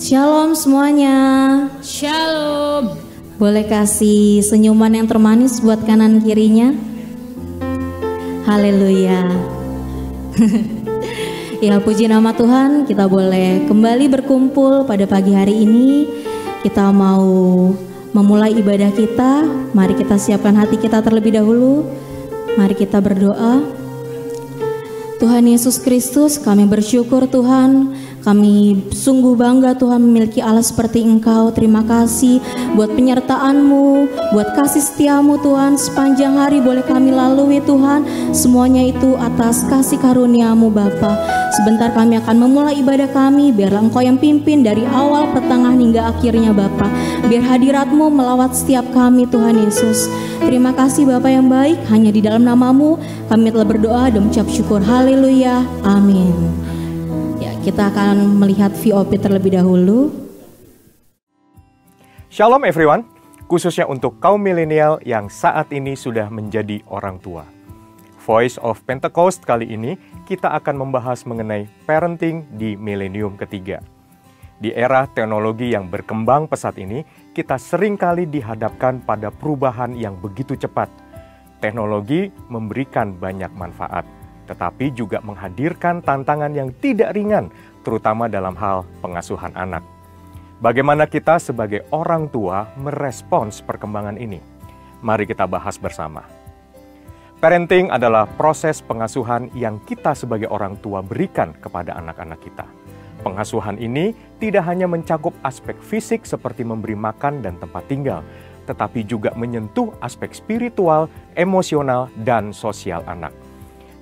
Shalom semuanya. Shalom. Boleh kasih senyuman yang termanis buat kanan kirinya. Haleluya. Ya, puji nama Tuhan, kita boleh kembali berkumpul pada pagi hari ini. Kita mau memulai ibadah kita. Mari kita siapkan hati kita terlebih dahulu. Mari kita berdoa. Tuhan Yesus Kristus, kami bersyukur Tuhan. Kami sungguh bangga Tuhan memiliki Allah seperti Engkau. Terima kasih buat penyertaan-Mu, buat kasih setiamu Tuhan. Sepanjang hari boleh kami lalui Tuhan. Semuanya itu atas kasih karunia-Mu Bapa. Sebentar kami akan memulai ibadah kami. Biarlah Engkau yang pimpin dari awal, pertengahan hingga akhirnya Bapa. Biar hadirat-Mu melawat setiap kami Tuhan Yesus. Terima kasih Bapa yang baik. Hanya di dalam nama-Mu kami telah berdoa dan mengucap syukur. Haleluya. Amin. Kita akan melihat VOP terlebih dahulu. Shalom everyone, khususnya untuk kaum milenial yang saat ini sudah menjadi orang tua. Voice of Pentecost kali ini kita akan membahas mengenai parenting di milenium ketiga. Di era teknologi yang berkembang pesat ini, kita seringkali dihadapkan pada perubahan yang begitu cepat. Teknologi memberikan banyak manfaat, tetapi juga menghadirkan tantangan yang tidak ringan, terutama dalam hal pengasuhan anak. Bagaimana kita sebagai orang tua merespons perkembangan ini? Mari kita bahas bersama. Parenting adalah proses pengasuhan yang kita sebagai orang tua berikan kepada anak-anak kita. Pengasuhan ini tidak hanya mencakup aspek fisik seperti memberi makan dan tempat tinggal, tetapi juga menyentuh aspek spiritual, emosional, dan sosial anak.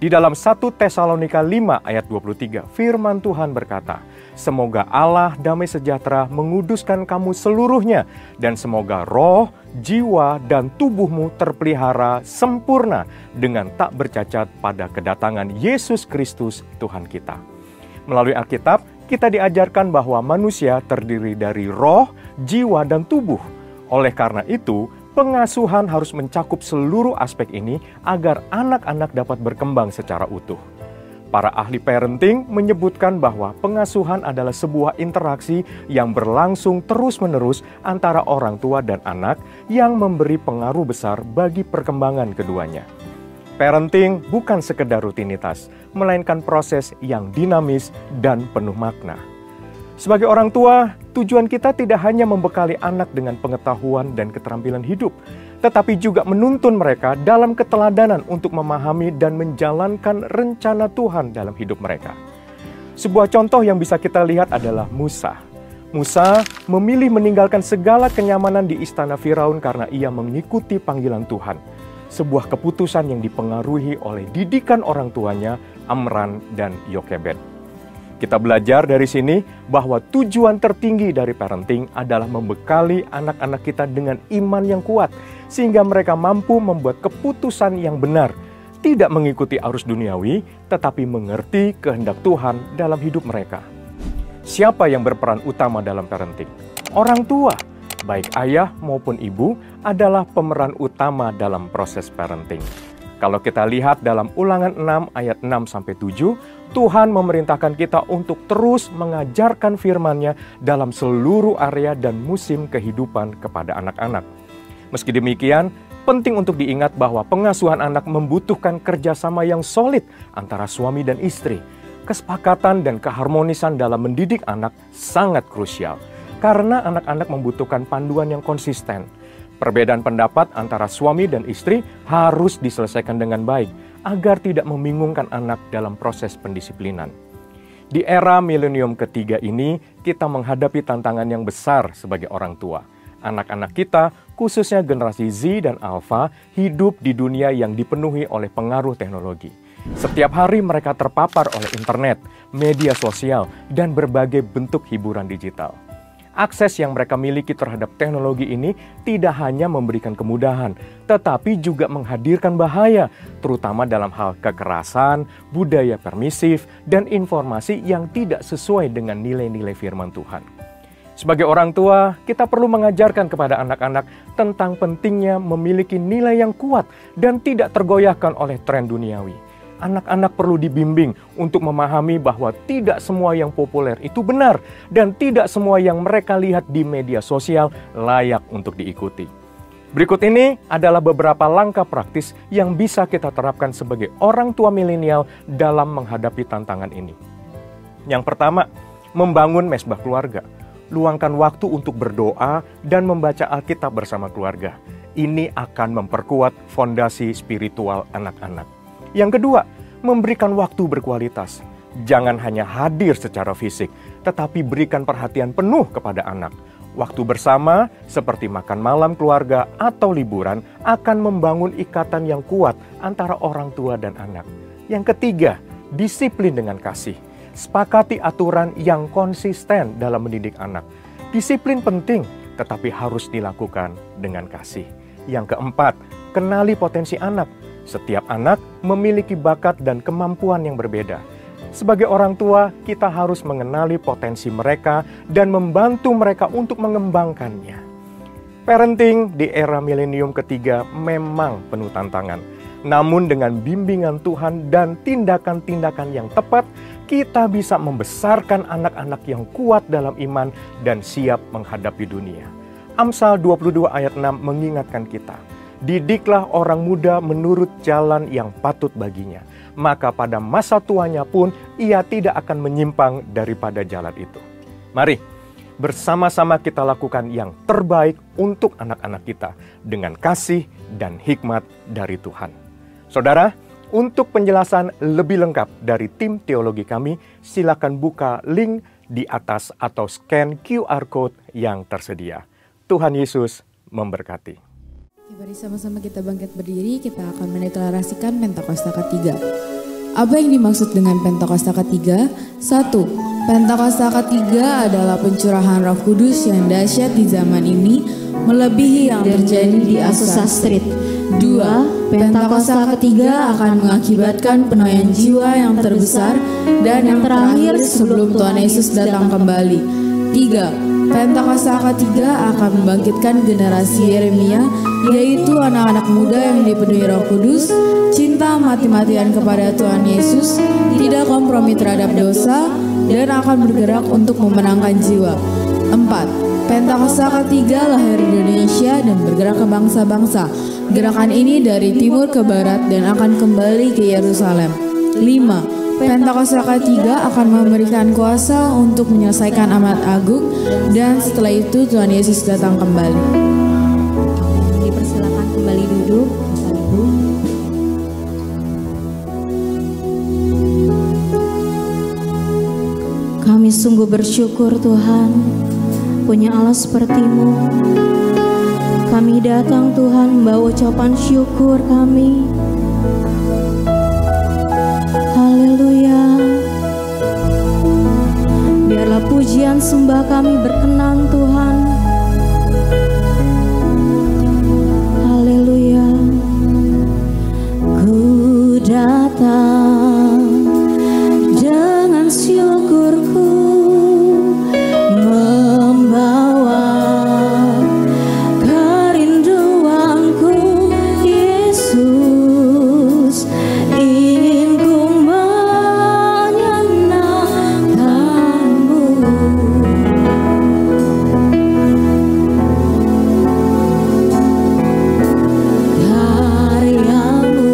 Di dalam 1 Tesalonika 5 ayat 23, firman Tuhan berkata, "Semoga Allah damai sejahtera menguduskan kamu seluruhnya, dan semoga roh, jiwa, dan tubuhmu terpelihara sempurna dengan tak bercacat pada kedatangan Yesus Kristus Tuhan kita." Melalui Alkitab, kita diajarkan bahwa manusia terdiri dari roh, jiwa, dan tubuh. Oleh karena itu, pengasuhan harus mencakup seluruh aspek ini agar anak-anak dapat berkembang secara utuh. Para ahli parenting menyebutkan bahwa pengasuhan adalah sebuah interaksi yang berlangsung terus-menerus antara orang tua dan anak yang memberi pengaruh besar bagi perkembangan keduanya. Parenting bukan sekedar rutinitas, melainkan proses yang dinamis dan penuh makna. Sebagai orang tua, tujuan kita tidak hanya membekali anak dengan pengetahuan dan keterampilan hidup, tetapi juga menuntun mereka dalam keteladanan untuk memahami dan menjalankan rencana Tuhan dalam hidup mereka. Sebuah contoh yang bisa kita lihat adalah Musa. Musa memilih meninggalkan segala kenyamanan di istana Firaun karena ia mengikuti panggilan Tuhan. Sebuah keputusan yang dipengaruhi oleh didikan orang tuanya, Amran dan Yokebed. Kita belajar dari sini bahwa tujuan tertinggi dari parenting adalah membekali anak-anak kita dengan iman yang kuat, sehingga mereka mampu membuat keputusan yang benar, tidak mengikuti arus duniawi, tetapi mengerti kehendak Tuhan dalam hidup mereka. Siapa yang berperan utama dalam parenting? Orang tua, baik ayah maupun ibu, adalah pemeran utama dalam proses parenting. Kalau kita lihat dalam Ulangan 6 ayat 6-7, Tuhan memerintahkan kita untuk terus mengajarkan firman-Nya dalam seluruh area dan musim kehidupan kepada anak-anak. Meski demikian, penting untuk diingat bahwa pengasuhan anak membutuhkan kerjasama yang solid antara suami dan istri. Kesepakatan dan keharmonisan dalam mendidik anak sangat krusial, karena anak-anak membutuhkan panduan yang konsisten. Perbedaan pendapat antara suami dan istri harus diselesaikan dengan baik agar tidak membingungkan anak dalam proses pendisiplinan. Di era milenium ketiga ini, kita menghadapi tantangan yang besar sebagai orang tua. Anak-anak kita, khususnya generasi Z dan Alpha, hidup di dunia yang dipenuhi oleh pengaruh teknologi. Setiap hari mereka terpapar oleh internet, media sosial, dan berbagai bentuk hiburan digital. Akses yang mereka miliki terhadap teknologi ini tidak hanya memberikan kemudahan, tetapi juga menghadirkan bahaya, terutama dalam hal kekerasan, budaya permisif, dan informasi yang tidak sesuai dengan nilai-nilai firman Tuhan. Sebagai orang tua, kita perlu mengajarkan kepada anak-anak tentang pentingnya memiliki nilai yang kuat dan tidak tergoyahkan oleh tren duniawi. Anak-anak perlu dibimbing untuk memahami bahwa tidak semua yang populer itu benar dan tidak semua yang mereka lihat di media sosial layak untuk diikuti. Berikut ini adalah beberapa langkah praktis yang bisa kita terapkan sebagai orang tua milenial dalam menghadapi tantangan ini. Yang pertama, membangun mesbah keluarga. Luangkan waktu untuk berdoa dan membaca Alkitab bersama keluarga. Ini akan memperkuat fondasi spiritual anak-anak. Yang kedua, memberikan waktu berkualitas. Jangan hanya hadir secara fisik, tetapi berikan perhatian penuh kepada anak. Waktu bersama, seperti makan malam keluarga atau liburan, akan membangun ikatan yang kuat antara orang tua dan anak. Yang ketiga, disiplin dengan kasih. Sepakati aturan yang konsisten dalam mendidik anak. Disiplin penting, tetapi harus dilakukan dengan kasih. Yang keempat, kenali potensi anak. Setiap anak memiliki bakat dan kemampuan yang berbeda. Sebagai orang tua, kita harus mengenali potensi mereka dan membantu mereka untuk mengembangkannya. Parenting di era milenium ketiga memang penuh tantangan. Namun dengan bimbingan Tuhan dan tindakan-tindakan yang tepat, kita bisa membesarkan anak-anak yang kuat dalam iman dan siap menghadapi dunia. Amsal 22 ayat 6 mengingatkan kita, didiklah orang muda menurut jalan yang patut baginya, maka pada masa tuanya pun ia tidak akan menyimpang daripada jalan itu. Mari, bersama-sama kita lakukan yang terbaik untuk anak-anak kita dengan kasih dan hikmat dari Tuhan. Saudara, untuk penjelasan lebih lengkap dari tim teologi kami, silakan buka link di atas atau scan QR Code yang tersedia. Tuhan Yesus memberkati. Mari sama-sama kita bangkit berdiri, kita akan mendeklarasikan Pentakosta ketiga. Apa yang dimaksud dengan Pentakosta ketiga? 1. Pentakosta ketiga adalah pencurahan Roh Kudus yang dahsyat di zaman ini, melebihi yang terjadi di Azusa Street. 2. Pentakosta ketiga akan mengakibatkan penuaian jiwa yang terbesar dan yang terakhir sebelum Tuhan Yesus datang kembali. 3. Pentakosta ketiga akan membangkitkan generasi Yeremia, yaitu anak-anak muda yang dipenuhi Roh Kudus, cinta mati-matian kepada Tuhan Yesus, tidak kompromi terhadap dosa, dan akan bergerak untuk memenangkan jiwa. 4. Pentakosta ketiga lahir di Indonesia dan bergerak ke bangsa-bangsa. Gerakan ini dari timur ke barat dan akan kembali ke Yerusalem. 5. Pentakosta ketiga akan memberikan kuasa untuk menyelesaikan amanat agung, dan setelah itu Tuhan Yesus datang kembali. Dipersilakan kembali duduk, Bapak Ibu. Kami sungguh bersyukur Tuhan, punya Allah seperti-Mu. Kami datang Tuhan membawa ucapan syukur kami. Haleluya. Biarlah pujian sembah kami berkenan Tuhan. Haleluya. Ku datang dengan syukurku, membawa kerinduanku Yesus. Ingin ku menyenangkanmu. Karyamu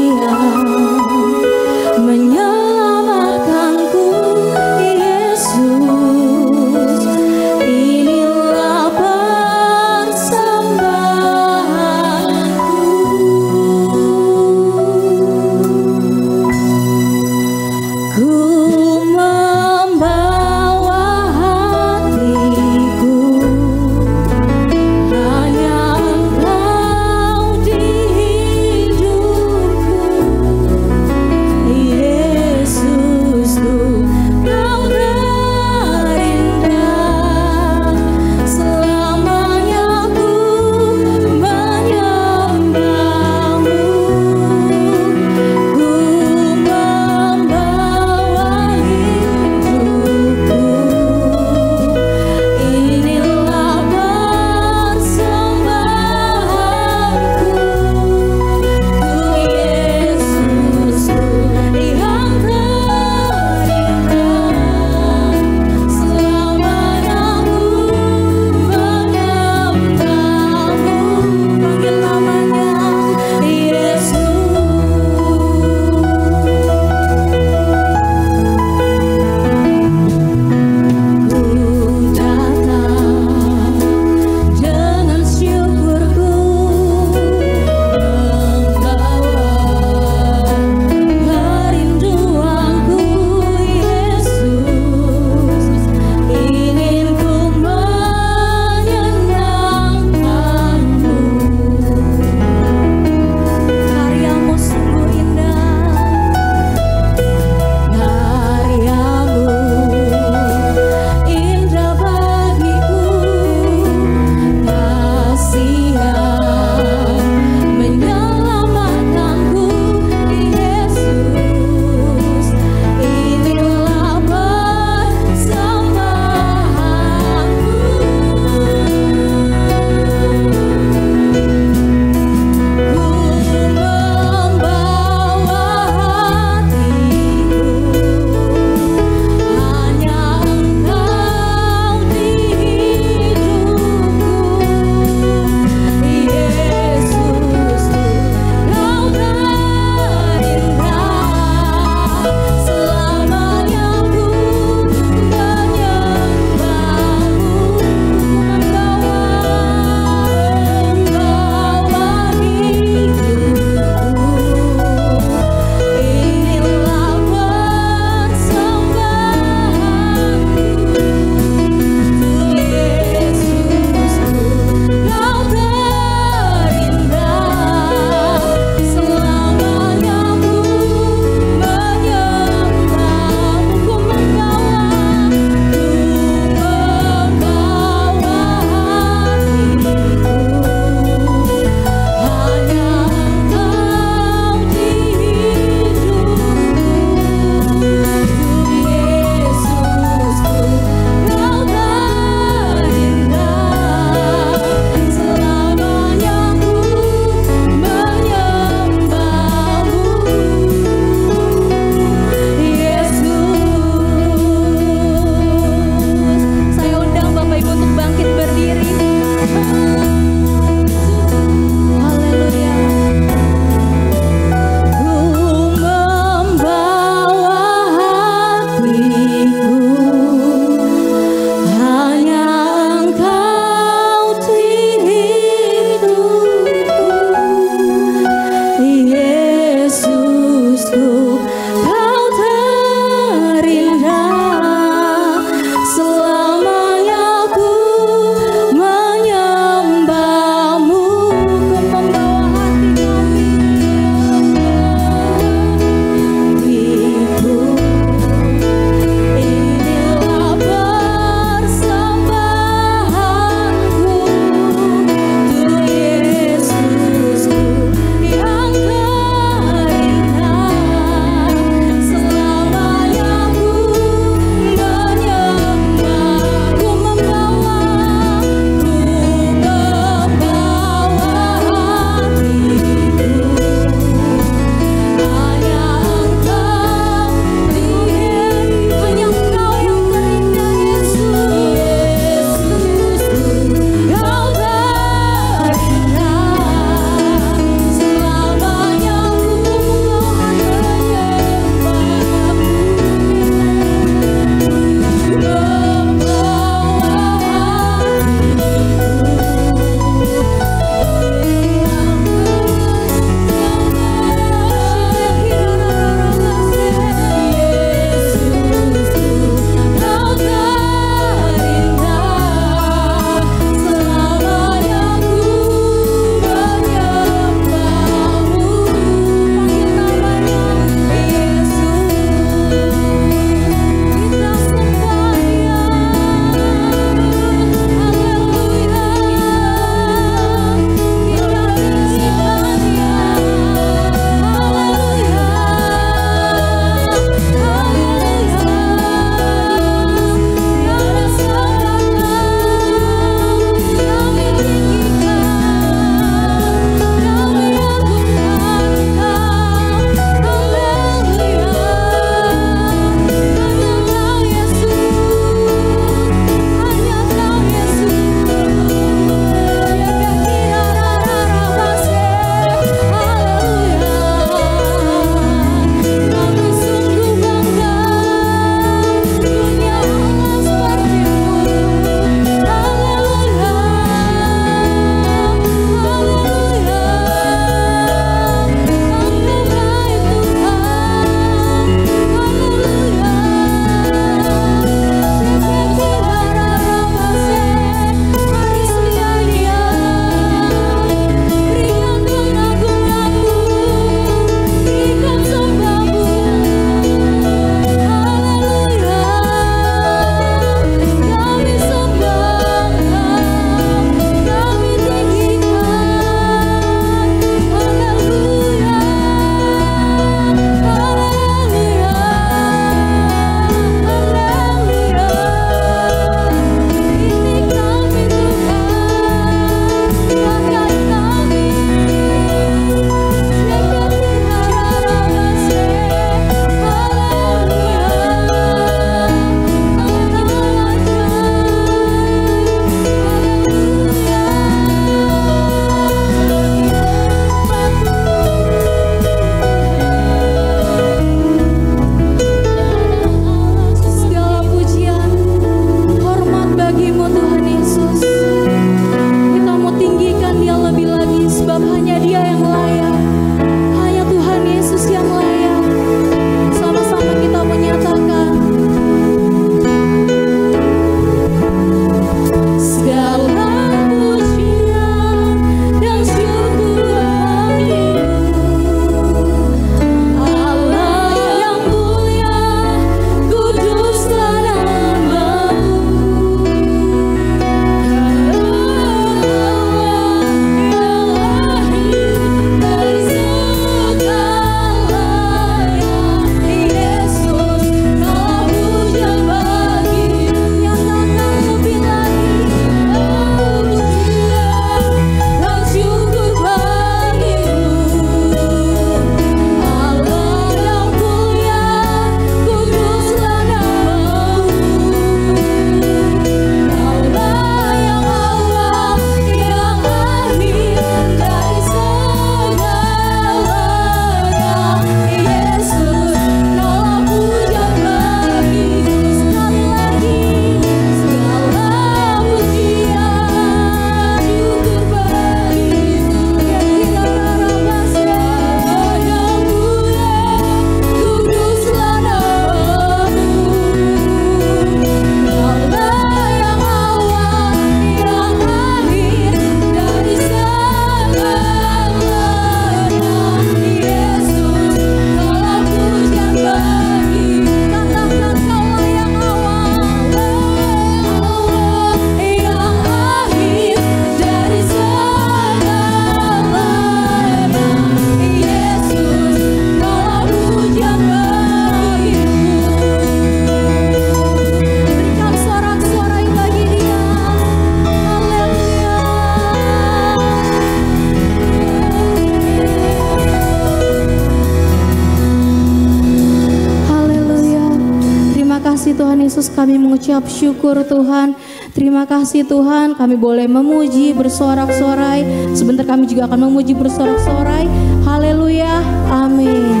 Tuhan Yesus, kami mengucap syukur Tuhan. Terima kasih Tuhan, kami boleh memuji bersorak-sorai. Sebentar kami juga akan memuji bersorak-sorai. Haleluya, amin.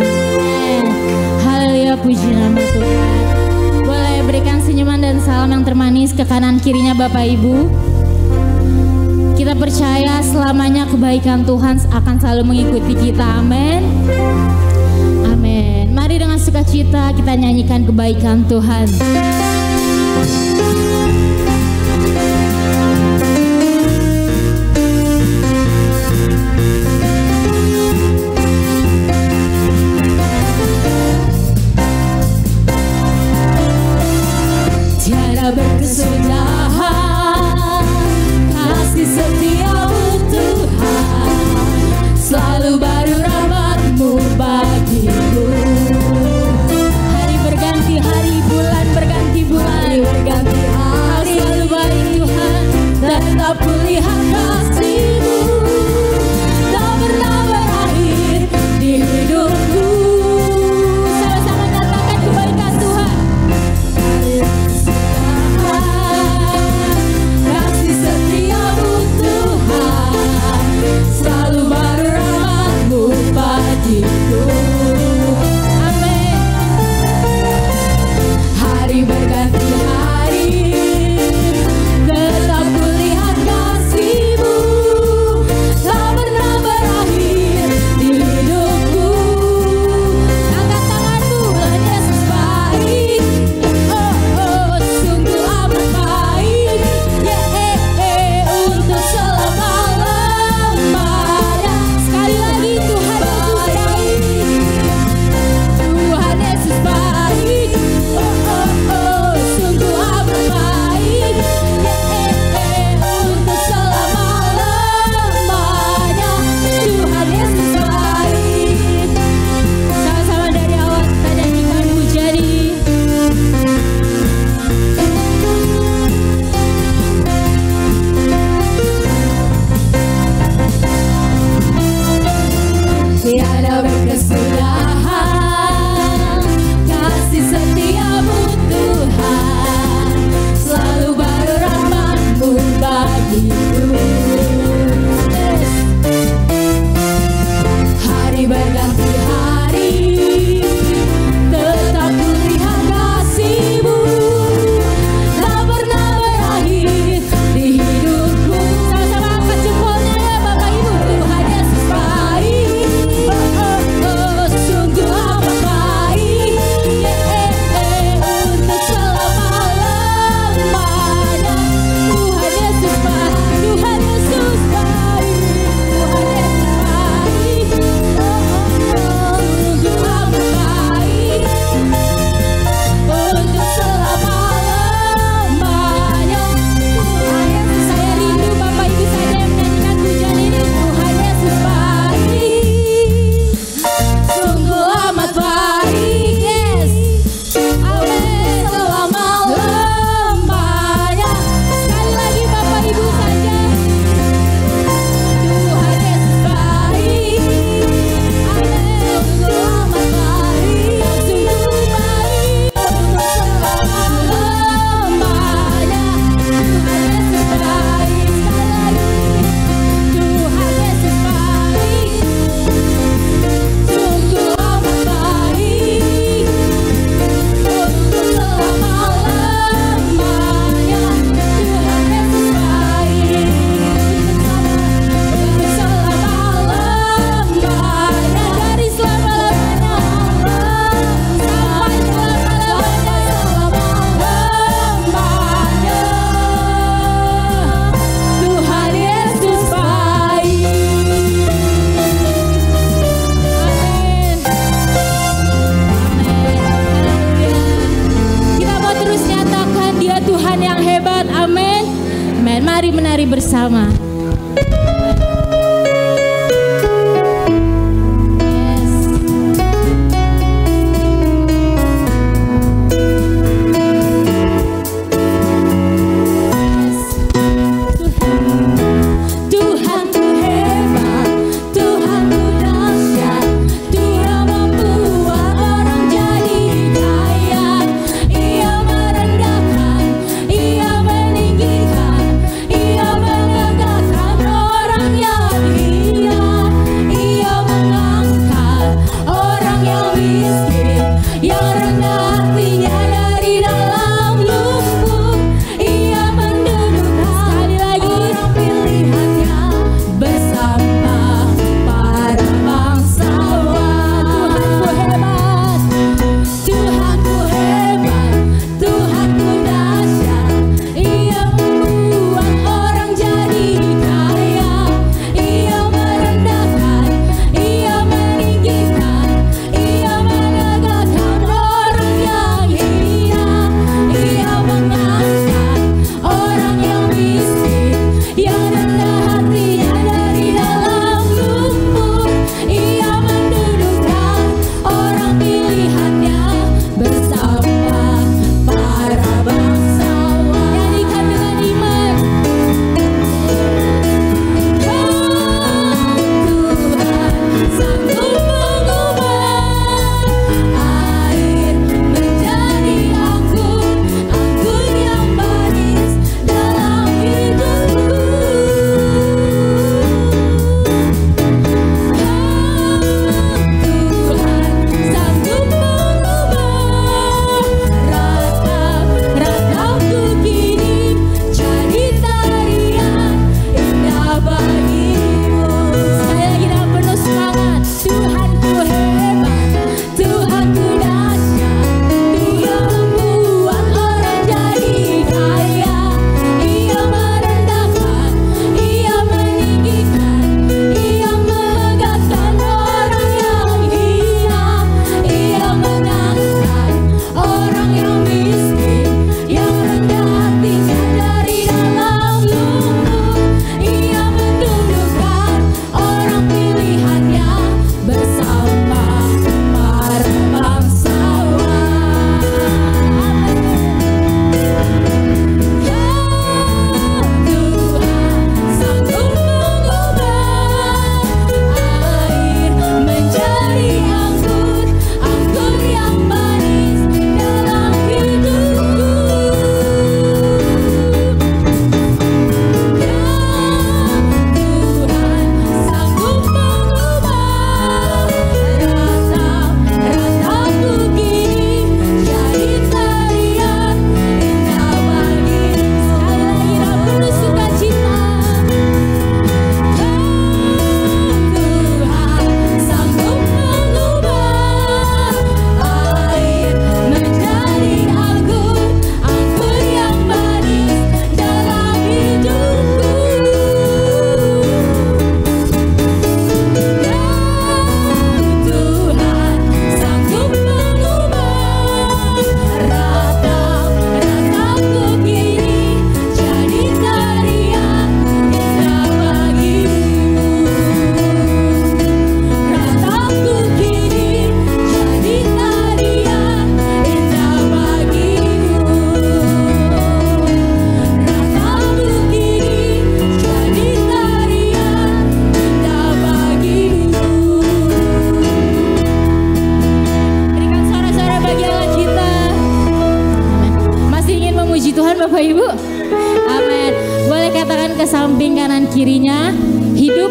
Haleluya, puji nama Tuhan. Boleh berikan senyuman dan salam yang termanis ke kanan kirinya Bapak Ibu. Kita percaya selamanya kebaikan Tuhan akan selalu mengikuti kita, amin. Amin. Mari dengan sukacita kita nyanyikan kebaikan Tuhan. Tiada berkesudahan kasih setiamu Tuhan, selalu baru rahmat-Mu bagiku. Hari berganti hari, bulan berganti bulan, Berganti hari, selalu baik Tuhan. tetap kulihat kasih-Mu, tak pernah berakhir di hidupku. Sama-sama katakan kebaikan Tuhan. Kasih setiamu Tuhan, selalu baru rahmat-Mu bagiku. Amin. Hari berganti hari, tetap kulihat kasih-Mu, tak pernah berakhir di hidupku. Angkat tanganmu. Tuhan Yesus baik, oh oh sungguh amat baik, untuk selama-lamanya. Sekali lagi Tuhan Yesus baik. Tuhan Yesus baik, oh oh oh sungguh amat baik, untuk selama-lamanya. Tuhan Yesus baik. Sama-sama dari awal kita nyanyikan pujian ini. Tiada berkesudahan kasih setiamu Tuhan, selalu baru rahmat-Mu bagiku. Hari berganti hari, tetap kulihat kasih-Mu, tak pernah berakhir di hidupku. Sama-sama angkat jempolnya ya Bapak Ibu. Tuhan Yesus baik, oh oh oh sungguh amat baik, untuk selama-lamanya. Tuhan Yesus baik, Tuhan Yesus baik, Tuhan Yesus baik, oh oh oh sungguh amat baik, untuk selama-lamanya. Tuhan Yesus, Saya rindu Bapak Ibu saja yang menyanyikan pujian ini. Tuhan Yesus baik, sungguh amat baik, yes, amin, selama-lamanya. Sekali lagi Bapak Ibu saja. Tuhan Yesus baik, amin, sungguh amat baik, sungguh baik, untuk selama-lamanya. Tuhan Yesus baik, sekali lagi, Tuhan Yesus baik, sungguh amat baik, untuk selama-lamanya. Tuhan Yesus baik, untuk selama-lamanya, dari selama-lamanya sampai selama-lamanya. Tuhan Yesus baik. Amin. Kita mau terus nyatakan Dia Tuhan yang hebat. Amin. Amin. Mari menari bersama. Tuhan ku hebat, Tuhan ku dahsyat, Dia membuat orang jadi kaya, Ia merendah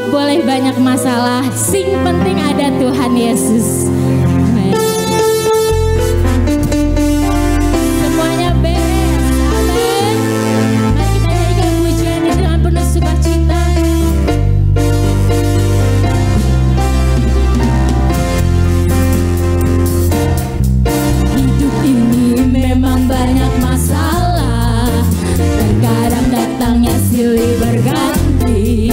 boleh banyak masalah, sing penting ada Tuhan Yesus. Amen. Semuanya beres. Amin. Mari kita nyanyikan pujian ini dengan penuh sukacita. Hidup ini memang banyak masalah, terkadang datangnya silih berganti.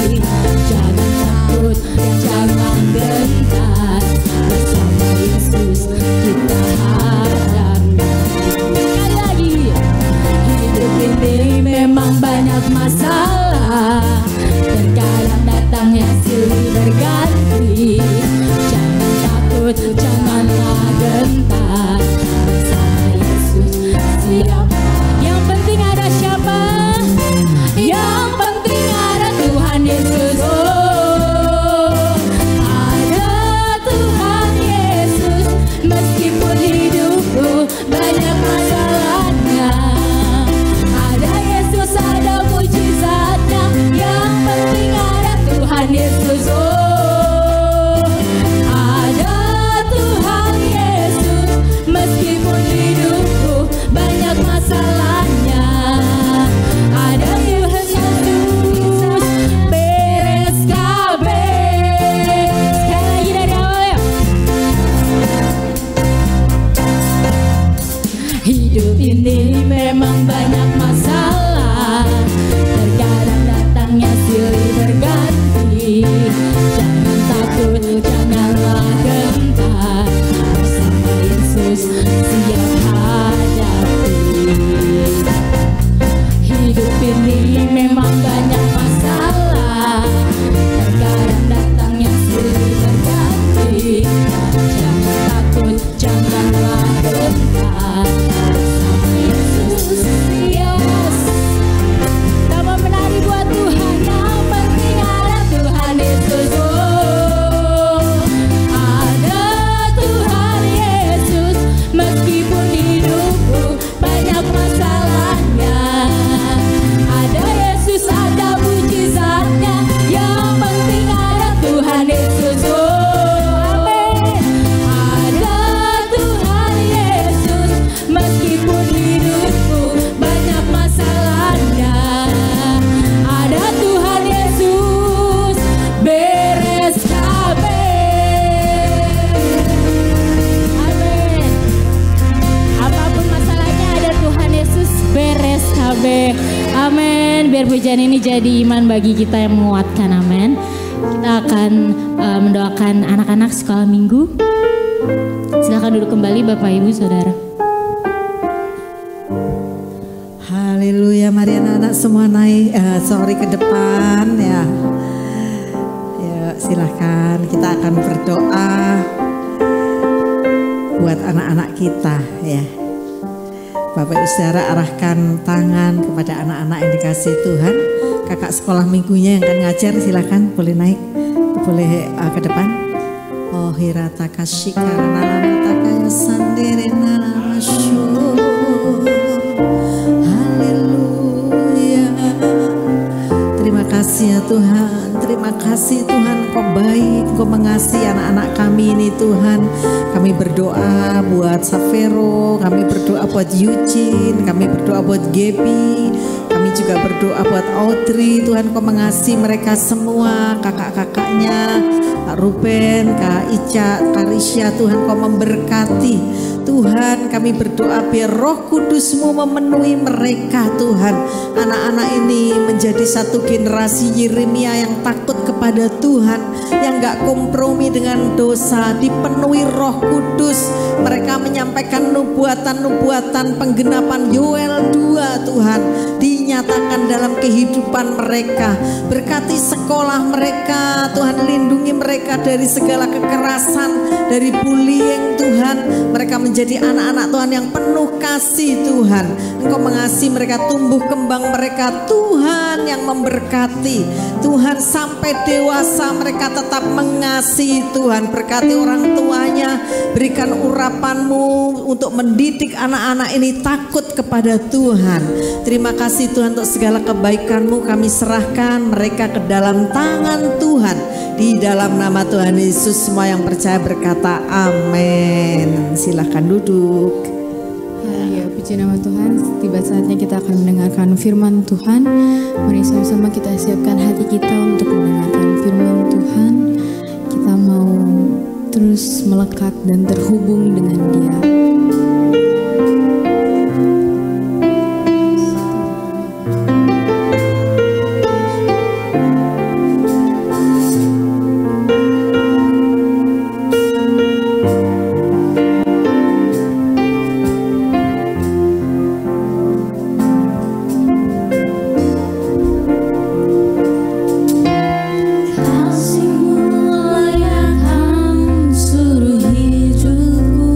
Jangan takut, jangan gentar, bersama Yesus kita hadapi. Sekali lagi, hidup ini memang banyak masalah, terkadang datangnya silih berganti. Jangan takut, janganlah gentar, bersama Yesus siap. Yang penting ada siapa? Yang penting ada Tuhan Yesus. Oh, ada Tuhan Yesus. Meskipun hidupku banyak masalahnya, ada Yesus, ada mujizatnya. Yang penting ada Tuhan Yesus. Oh, ada Tuhan Yesus. Meskipun hidupku banyak masalahnya, ada Tuhan Yesus. Beres kabeh. Sekali lagi dari awal ya. Hidup ini memang banyak masalah, terkadang datangnya silih berganti. Jangan takut, janganlah gentar, bersama Yesus siap hadapi. Hidup ini memang banyak masalah, terkadang datangnya silih berganti. Jangan takut, janganlah gentar, bersama Yesus siap. Tambah menari buat Tuhan, yang penting ada Tuhan Yesus. Oh, ada Tuhan Yesus. Meskipun hidupku banyak masalahnya, ada Yesus, ada mujizatnya. Yang penting ada Tuhan Yesus. Oh, amin. Ada Tuhan Yesus. Meskipun hidupku banyak masalahnya, ada Tuhan Yesus. Beres kabeh. Amin. Apapun masalahnya ada Tuhan Yesus, beres kabeh. Amin. Biar pujian ini jadi iman bagi kita yang menguatkan. Amin. Kita akan mendoakan anak-anak sekolah minggu. Silakan duduk kembali Bapak Ibu Saudara. Haleluya, mari anak-anak semua naik, ke depan ya. Ya, silahkan kita akan berdoa buat anak-anak kita ya. Bapak Ibu Saudara, arahkan tangan kepada anak-anak yang dikasih Tuhan. Kakak sekolah minggunya yang akan ngajar, silahkan boleh naik, boleh ke depan. Oh hirata kasih karena nalana takaya sendiri nalana syukur. Haleluya. Terima kasih ya Tuhan. Terima kasih Tuhan, Kau baik, Kau mengasihi anak-anak kami ini Tuhan. Kami berdoa buat Safero, kami berdoa buat Eugene, kami berdoa buat Gaby, kami juga berdoa buat Audrey. Tuhan Kau mengasihi mereka semua, kakak-kakaknya, Kak Ruben, Kak Ica, Kak Risha. Tuhan Kau memberkati. Tuhan kami berdoa biar Roh Kudus-Mu memenuhi mereka Tuhan. Anak-anak ini menjadi satu generasi Yeremia yang takut kepada Tuhan, yang gak kompromi dengan dosa, dipenuhi Roh Kudus. Mereka menyampaikan nubuatan-nubuatan penggenapan Yoel 2 Tuhan, dinyatakan dalam kehidupan mereka. Berkati sekolah mereka Tuhan, lindungi mereka dari segala kekerasan, dari bullying Tuhan. Mereka menjadi anak-anak Tuhan yang penuh kasih Tuhan. Engkau mengasihi mereka, tumbuh kembang mereka Tuhan yang memberkati. Tuhan sampai dewasa mereka tetap mengasihi Tuhan. Berkati orang tuanya, berikan urapan-Mu untuk mendidik anak-anak ini takut kepada Tuhan. Terima kasih Tuhan untuk segala kebaikan-Mu. Kami serahkan mereka ke dalam tangan Tuhan. Di dalam nama Tuhan Yesus, semua yang percaya berkata amin. Silahkan duduk. Ya, puji nama Tuhan. Tiba saatnya kita akan mendengarkan firman Tuhan. Mari sama-sama kita siapkan hati kita untuk mendengarkan firman Tuhan. Kita mau terus melekat dan terhubung dengan Dia. Seluruh hidupku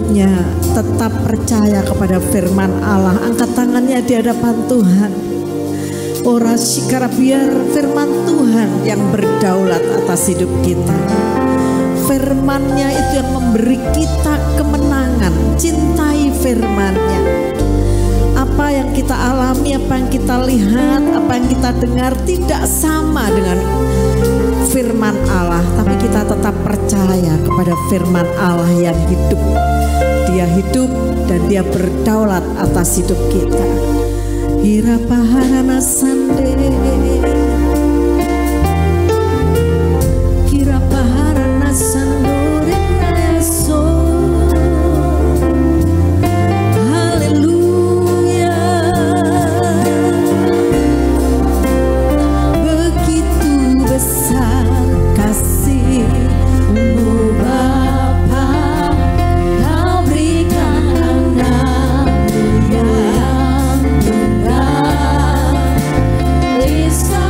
hidupnya tetap percaya kepada firman Allah, angkat tangannya di hadapan Tuhan. Ora shikara, biar firman Tuhan yang berdaulat atas hidup kita. Firman-Nya itu yang memberi kita kemenangan. Cintai firman-Nya. Apa yang kita alami, apa yang kita lihat, apa yang kita dengar tidak sama dengan firman Allah, tapi kita tetap percaya kepada firman Allah yang hidup. Dia hidup dan dia berdaulat atas hidup kita. Irapaharana sande, Irapaharana sandore nayaso. Haleluya. Begitu besar kasih-Mu Bapa, Kau berikan anak-Mu yang tunggal. Lisa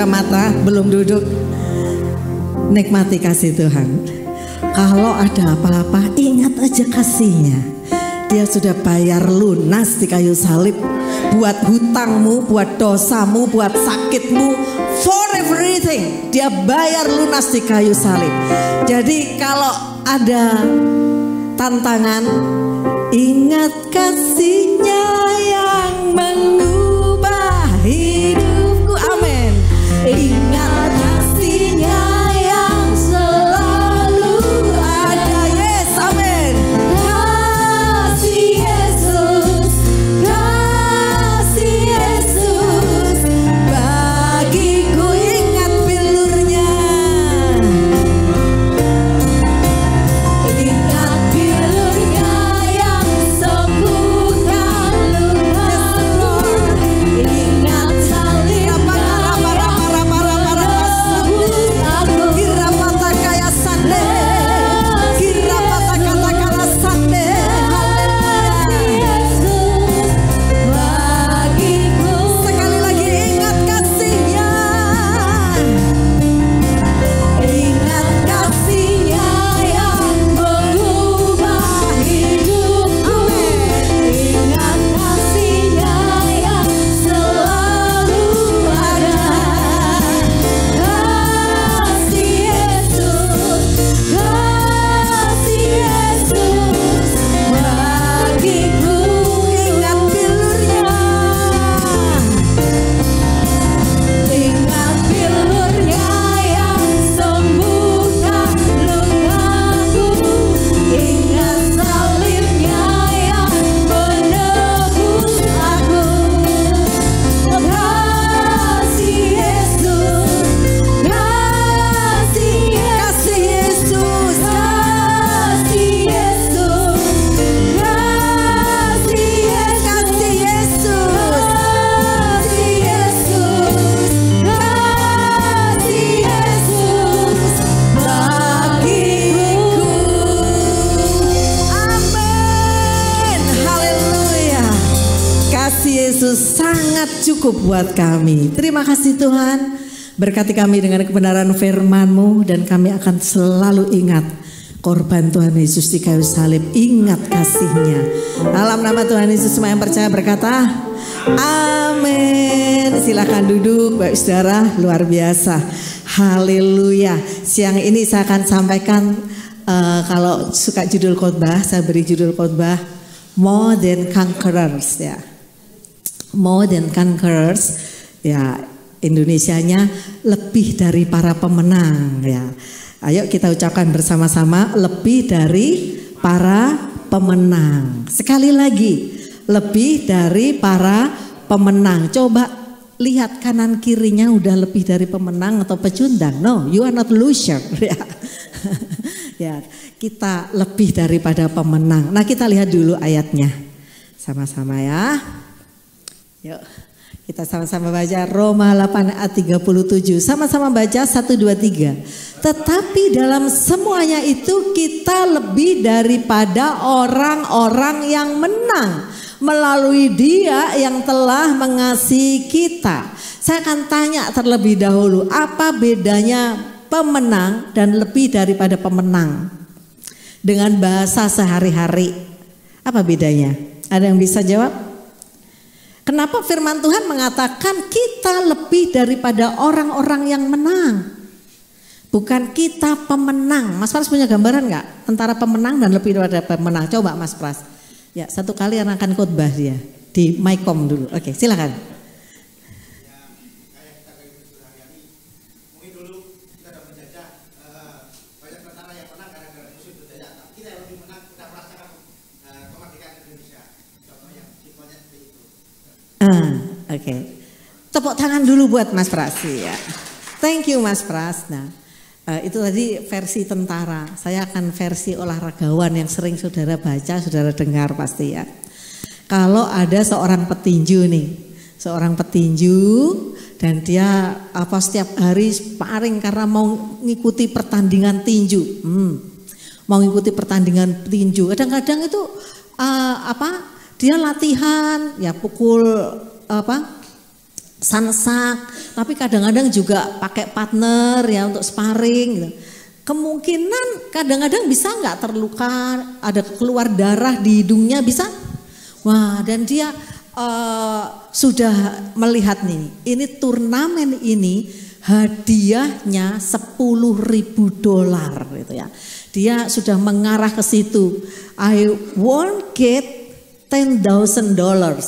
buka mata, belum duduk. Nikmati kasih Tuhan. Kalau ada apa-apa, ingat aja kasihnya. Dia sudah bayar lunas di kayu salib. Buat hutangmu, buat dosamu, buat sakitmu, for everything. Dia bayar lunas di kayu salib. Jadi kalau ada tantangan, ingat kasihnya yang mengubah hidupku. Amin. Ingat kasihnya yang selalu ada. Yes, amin. Kasih Yesus, kasih Yesus, bagiku ingat bilurnya. Ingat bilurnya yang sembuhkan lukaku. Ingat salibnya yang menebus aku. Kirapata kaya sande, kirapata kata-kata sande. Yesus bagiku. Sekali lagi ingat kasihnya. Ingat kasihnya yang mengubah hidupku. Ingat kasihnya yang selalu ada. Kasih Yesus, kasih Yesus bagiku. Ingat bilurnya. Ingat bilurnya yang sembuhkan lukaku. Ingat salibnya yang menebus aku. Kasih Yesus, kasih Yesus, kasih Yesus, kasih Yesus, kasih Yesus, kasih Yesus bagiku. Amin. Haleluya. Kasih Yesus sangat cukup buat kami. Terima kasih Tuhan. Berkati kami dengan kebenaran firman-Mu dan kami akan selalu ingat korban Tuhan Yesus di kayu salib. Ingat kasih-Nya. Dalam nama Tuhan Yesus semua yang percaya berkata amin. Silakan duduk Bapak Saudara, luar biasa. Haleluya. Siang ini saya akan sampaikan kalau suka judul khotbah, saya beri judul khotbah More Than Conquerors ya. More Than Conquerors ya, Indonesianya lebih dari para pemenang ya. Ayo kita ucapkan bersama-sama, lebih dari para pemenang. Sekali lagi, lebih dari para pemenang. Coba lihat kanan kirinya, udah lebih dari pemenang atau pecundang? No, you are not loser ya. Ya, kita lebih daripada pemenang. Nah, kita lihat dulu ayatnya sama-sama ya. Yuk, kita sama-sama baca Roma 8 ayat 37. Sama-sama baca 1, 2, 3. Tetapi dalam semuanya itu kita lebih daripada orang-orang yang menang melalui Dia yang telah mengasihi kita. Saya akan tanya terlebih dahulu, apa bedanya pemenang dan lebih daripada pemenang? Dengan bahasa sehari-hari, apa bedanya? Ada yang bisa jawab? Kenapa firman Tuhan mengatakan kita lebih daripada orang-orang yang menang? Bukan kita pemenang. Mas Pras punya gambaran nggak antara pemenang dan lebih daripada pemenang? Coba Mas Pras. Ya, satu kali yang akan khotbah dia di Mycom dulu. Oke, silakan. Oke. Tepuk tangan dulu buat Mas Pras ya. Thank you Mas Pras. Nah, itu tadi versi tentara. Saya akan versi olahragawan yang sering saudara baca, saudara dengar pasti ya. Kalau ada seorang petinju nih, seorang petinju dan dia setiap hari sparring karena mau ngikuti pertandingan tinju. Mau ngikuti pertandingan tinju. Kadang-kadang itu dia latihan ya pukul sansak, tapi kadang-kadang juga pakai partner ya untuk sparring gitu. Kemungkinan kadang-kadang bisa nggak terluka, ada keluar darah di hidungnya bisa. Wah, dan dia sudah melihat nih, ini turnamen ini hadiahnya $10.000 gitu ya. Dia sudah mengarah ke situ. I won't get $10,000.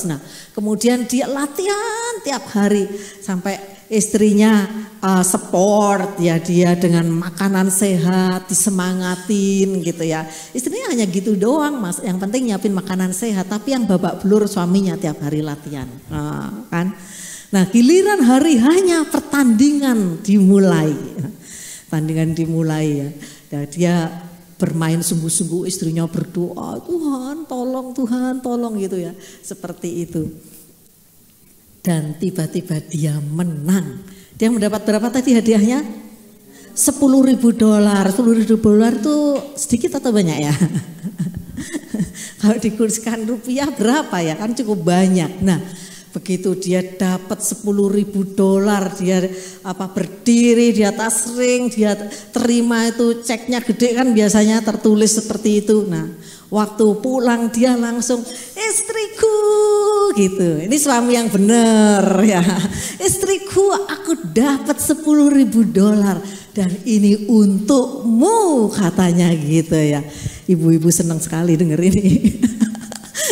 Nah, kemudian dia latihan tiap hari sampai istrinya support ya, dia dengan makanan sehat disemangatin gitu ya. Istrinya hanya gitu doang Mas, yang penting nyiapin makanan sehat, tapi yang babak belur suaminya tiap hari latihan. Kan? Nah, giliran hari hanya pertandingan dimulai. Pertandingan dimulai ya. Dan dia bermain sungguh-sungguh, istrinya berdoa, Tuhan tolong gitu ya. Seperti itu. Dan tiba-tiba dia menang. Dia mendapat berapa tadi hadiahnya? $10.000. $10.000 itu sedikit atau banyak ya? Kalau dikurskan rupiah berapa ya? Kan cukup banyak. Nah, begitu dia dapat $10.000, dia berdiri di atas ring, dia terima itu ceknya gede kan biasanya tertulis seperti itu. Nah, waktu pulang dia langsung istriku gitu. Ini suami yang benar ya. Istriku, aku dapat $10.000 dan ini untukmu katanya gitu ya. Ibu-ibu senang sekali denger ini.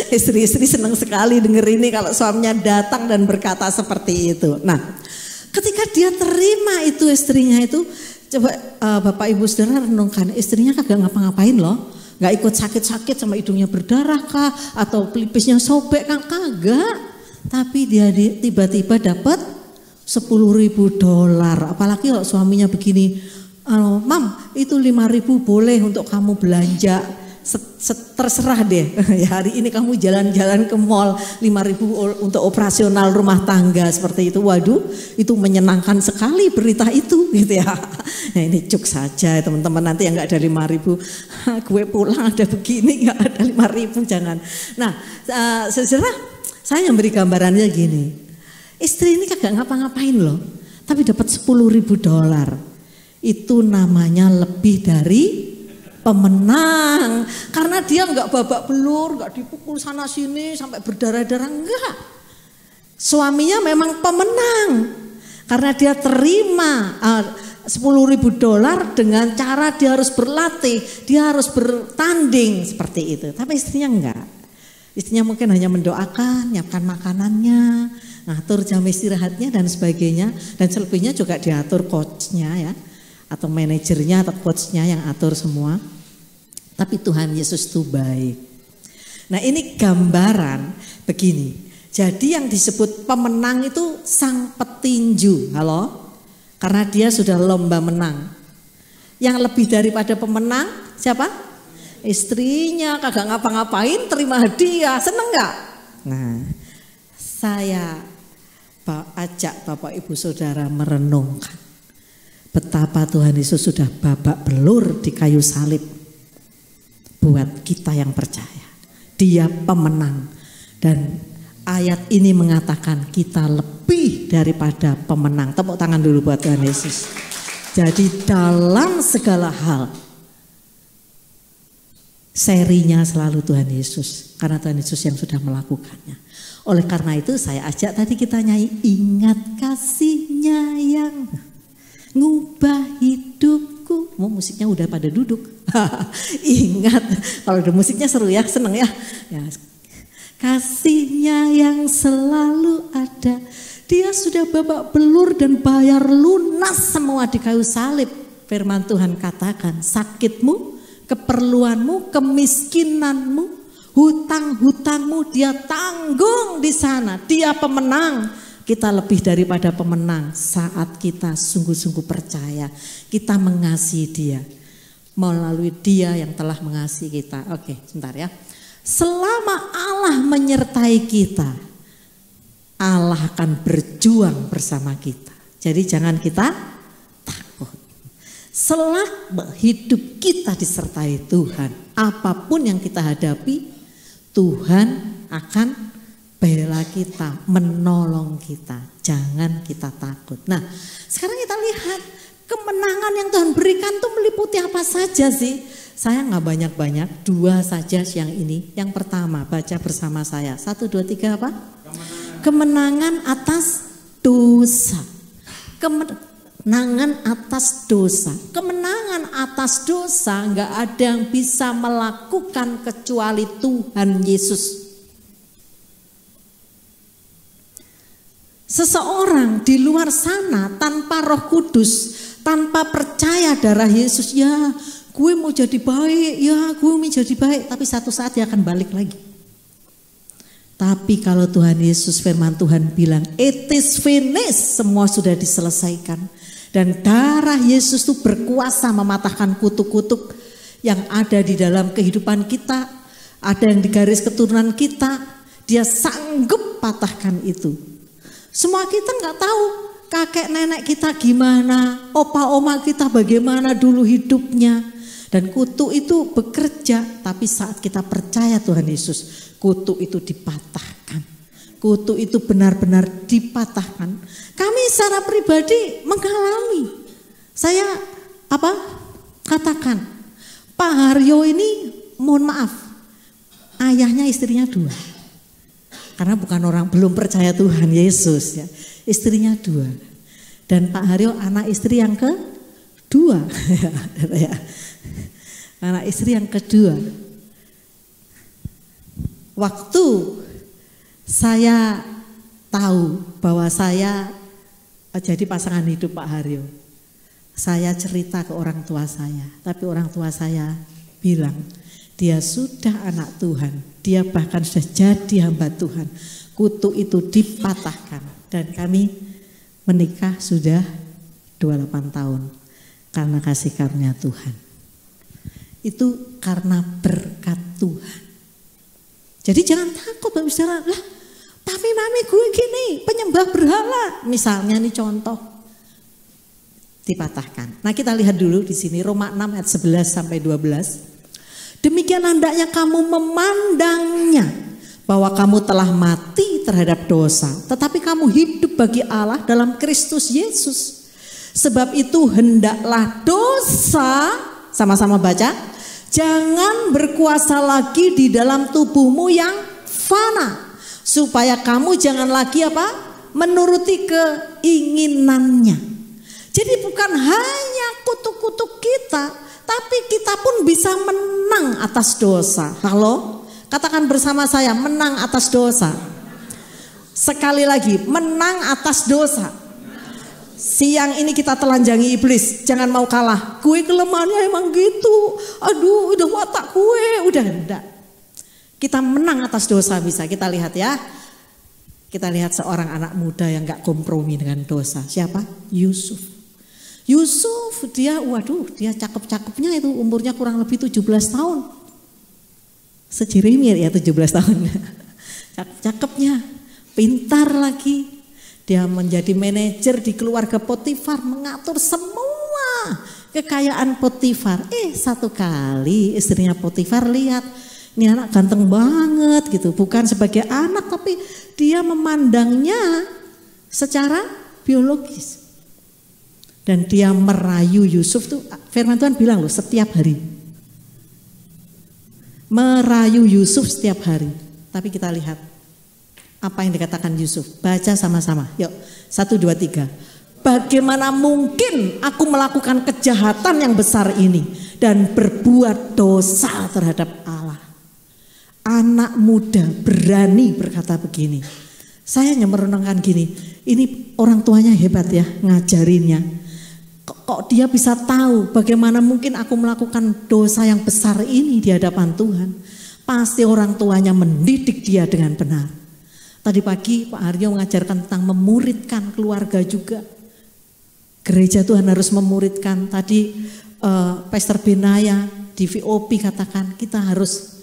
Istri-istri senang sekali denger ini kalau suaminya datang dan berkata seperti itu. Nah, ketika dia terima itu istrinya itu, coba Bapak Ibu Saudara renungkan, istrinya kagak ngapa-ngapain loh. Gak ikut sakit-sakit sama hidungnya berdarah kah, atau pelipisnya sobek kan, kagak. Tapi dia tiba-tiba dapat $10.000. Apalagi kalau suaminya begini, Mam itu 5.000 boleh untuk kamu belanja. Terserah deh ya, hari ini kamu jalan-jalan ke mall, 5.000 untuk operasional rumah tangga seperti itu. Waduh, itu menyenangkan sekali berita itu gitu ya. Nah, ini cuk saja teman-teman, nanti yang nggak ada 5.000 gue pulang ada begini, nggak ada 5.000, jangan. Nah, saudara, saya yang beri gambarannya gini, istri ini kagak ngapa-ngapain loh, tapi dapat $10.000. Itu namanya lebih dari pemenang, karena dia nggak babak belur, nggak dipukul sana sini sampai berdarah-darah, enggak. Suaminya memang pemenang karena dia terima $10.000 dengan cara dia harus berlatih, dia harus bertanding seperti itu. Tapi istrinya enggak. Istrinya mungkin hanya mendoakan, nyiapkan makanannya, ngatur jam istirahatnya dan sebagainya, dan selebihnya juga diatur coachnya ya, atau manajernya atau coachnya yang atur semua. Tapi Tuhan Yesus itu baik. Nah, ini gambaran begini. Jadi yang disebut pemenang itu sang petinju. Halo? Karena dia sudah lomba menang. Yang lebih daripada pemenang siapa? Istrinya, kagak ngapa-ngapain, terima hadiah, seneng gak? Nah, saya ajak Bapak Ibu Saudara merenungkan betapa Tuhan Yesus sudah babak belur di kayu salib buat kita yang percaya. Dia pemenang, dan ayat ini mengatakan kita lebih daripada pemenang. Tepuk tangan dulu buat Tuhan Yesus. Jadi dalam segala hal serinya selalu Tuhan Yesus, karena Tuhan Yesus yang sudah melakukannya. Oleh karena itu saya ajak tadi kita nyanyi, ingat kasihnya yang ngubah hidupku. Oh, musiknya udah pada duduk. Ingat, kalau ada musiknya seru ya, seneng ya. Kasihnya yang selalu ada. Dia sudah babak belur dan bayar lunas semua di kayu salib. Firman Tuhan katakan, sakitmu, keperluanmu, kemiskinanmu, hutang-hutangmu dia tanggung di sana. Dia pemenang. Kita lebih daripada pemenang saat kita sungguh-sungguh percaya. Kita mengasihi dia. Melalui dia yang telah mengasihi kita. Oke, sebentar ya. Selama Allah menyertai kita, Allah akan berjuang bersama kita. Jadi jangan kita takut. Selama hidup kita disertai Tuhan, apapun yang kita hadapi, Tuhan akan membela kita, menolong kita. Jangan kita takut. Nah, sekarang kita lihat kemenangan yang Tuhan berikan tuh meliputi apa saja sih? Saya nggak banyak-banyak, 2 saja yang ini. Yang pertama, baca bersama saya. 1, 2, 3 apa? Kemenangan atas dosa. Kemenangan atas dosa. Kemenangan atas dosa nggak ada yang bisa melakukan kecuali Tuhan Yesus. Seseorang di luar sana tanpa Roh Kudus, tanpa percaya darah Yesus, ya gue mau jadi baik, ya gue mau jadi baik, tapi satu saat dia akan balik lagi. Tapi kalau Tuhan Yesus, firman Tuhan bilang, it is finished, semua sudah diselesaikan. Dan darah Yesus itu berkuasa mematahkan kutuk-kutuk yang ada di dalam kehidupan kita, ada yang di garis keturunan kita, dia sanggup patahkan itu. Semua kita nggak tahu kakek nenek kita gimana, opa oma kita bagaimana dulu hidupnya. Dan kutuk itu bekerja, tapi saat kita percaya Tuhan Yesus, kutuk itu dipatahkan. Kutuk itu benar-benar dipatahkan. Kami secara pribadi mengalami. Saya katakan, Pak Haryo ini mohon maaf, ayahnya istrinya 2. Karena bukan orang belum percaya Tuhan Yesus ya. Istrinya 2. Dan Pak Haryo anak istri yang kedua. Anak istri yang kedua. Waktu saya tahu bahwa saya jadi pasangan hidup Pak Haryo, saya cerita ke orang tua saya. Tapi orang tua saya bilang, dia sudah anak Tuhan, dia bahkan sudah jadi hamba Tuhan. Kutuk itu dipatahkan dan kami menikah sudah 28 tahun karena kasih karunia Tuhan. Itu karena berkat Tuhan. Jadi jangan takut bicara, lah tapi mami gue gini penyembah berhala. Misalnya nih contoh, dipatahkan. Nah kita lihat dulu di sini Roma 6 ayat 11 sampai 12. Demikian hendaknya kamu memandangnya, bahwa kamu telah mati terhadap dosa, tetapi kamu hidup bagi Allah dalam Kristus Yesus. Sebab itu hendaklah dosa, sama-sama baca, jangan berkuasa lagi di dalam tubuhmu yang fana, supaya kamu jangan lagi menuruti keinginannya. Jadi bukan hanya kutuk-kutuk kita, tapi kita pun bisa menang atas dosa. Halo? Katakan bersama saya, menang atas dosa. Sekali lagi, menang atas dosa. Siang ini kita telanjangi iblis, jangan mau kalah. Gue kelemahannya emang gitu. Aduh, udah watak gue, udah enggak. Kita menang atas dosa bisa. Kita lihat ya. Kita lihat seorang anak muda yang gak kompromi dengan dosa. Siapa? Yusuf. Yusuf dia cakep-cakepnya itu, umurnya kurang lebih 17 tahun. Sejirimir ya 17 tahun. Cakep-cakepnya, pintar lagi. Dia menjadi manajer di keluarga Potifar, mengatur semua kekayaan Potifar. Satu kali istrinya Potifar lihat, ini anak ganteng banget gitu. Bukan sebagai anak tapi dia memandangnya secara biologis. Dan dia merayu Yusuf tuh, firman Tuhan bilang loh, setiap hari. Merayu Yusuf setiap hari. Tapi kita lihat apa yang dikatakan Yusuf. Baca sama-sama. Yuk, 1, 2, 3. Bagaimana mungkin aku melakukan kejahatan yang besar ini dan berbuat dosa terhadap Allah. Anak muda berani berkata begini. Saya hanya merenungkan gini, ini orang tuanya hebat ya ngajarinnya. Kok dia bisa tahu bagaimana mungkin aku melakukan dosa yang besar ini di hadapan Tuhan. Pasti orang tuanya mendidik dia dengan benar. Tadi pagi Pak Haryo mengajarkan tentang memuridkan keluarga juga. Gereja Tuhan harus memuridkan. Tadi Pastor Benaya di VOP katakan kita harus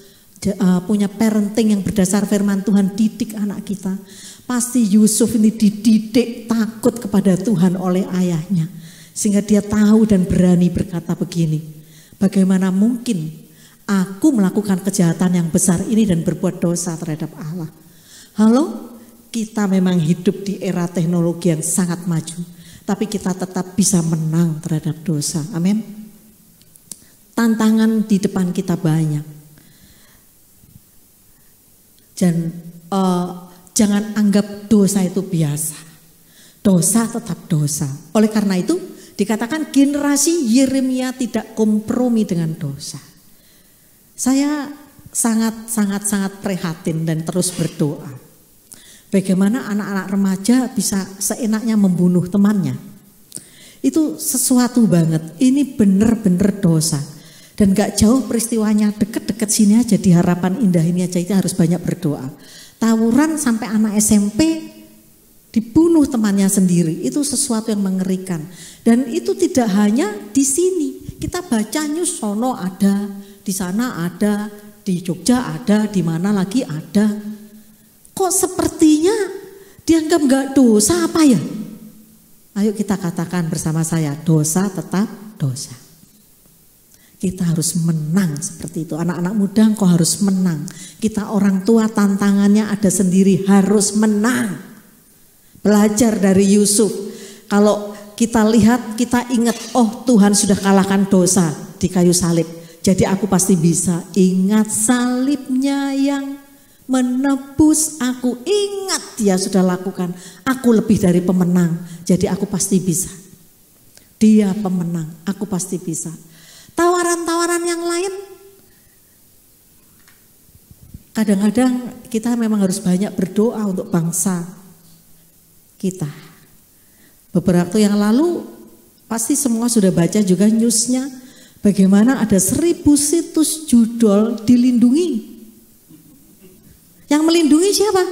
punya parenting yang berdasar firman Tuhan, didik anak kita. Pasti Yusuf ini dididik takut kepada Tuhan oleh ayahnya. Sehingga dia tahu dan berani berkata begini, bagaimana mungkin aku melakukan kejahatan yang besar ini dan berbuat dosa terhadap Allah. Halo, kita memang hidup di era teknologi yang sangat maju, tapi kita tetap bisa menang terhadap dosa. Amin. Tantangan di depan kita banyak. Dan jangan anggap dosa itu biasa. Dosa tetap dosa. Oleh karena itu dikatakan generasi Yeremia tidak kompromi dengan dosa. Saya sangat prihatin dan terus berdoa. Bagaimana anak-anak remaja bisa seenaknya membunuh temannya. Itu sesuatu banget. Ini benar-benar dosa. Dan gak jauh peristiwanya, deket-deket sini aja, di Harapan Indah ini aja, kita harus banyak berdoa. Tawuran sampai anak SMP dibunuh temannya sendiri, itu sesuatu yang mengerikan. Dan itu tidak hanya di sini, kita baca news sono ada, di sana ada, di Jogja ada, di mana lagi ada. Kok sepertinya dianggap gak dosa apa ya? Ayo kita katakan bersama saya, dosa tetap dosa. Kita harus menang seperti itu. Anak-anak muda engkau harus menang. Kita orang tua tantangannya ada sendiri, harus menang. Belajar dari Yusuf. Kalau kita lihat, kita ingat, oh Tuhan sudah kalahkan dosa di kayu salib. Jadi aku pasti bisa. Ingat salibnya yang menebus aku. Ingat dia sudah lakukan. Aku lebih dari pemenang. Jadi aku pasti bisa. Dia pemenang, aku pasti bisa. Tawaran-tawaran yang lain, kadang-kadang kita memang harus banyak berdoa untuk bangsa kita. Beberapa waktu yang lalu pasti semua sudah baca juga newsnya, bagaimana ada 1000 situs judul dilindungi. Yang melindungi siapa?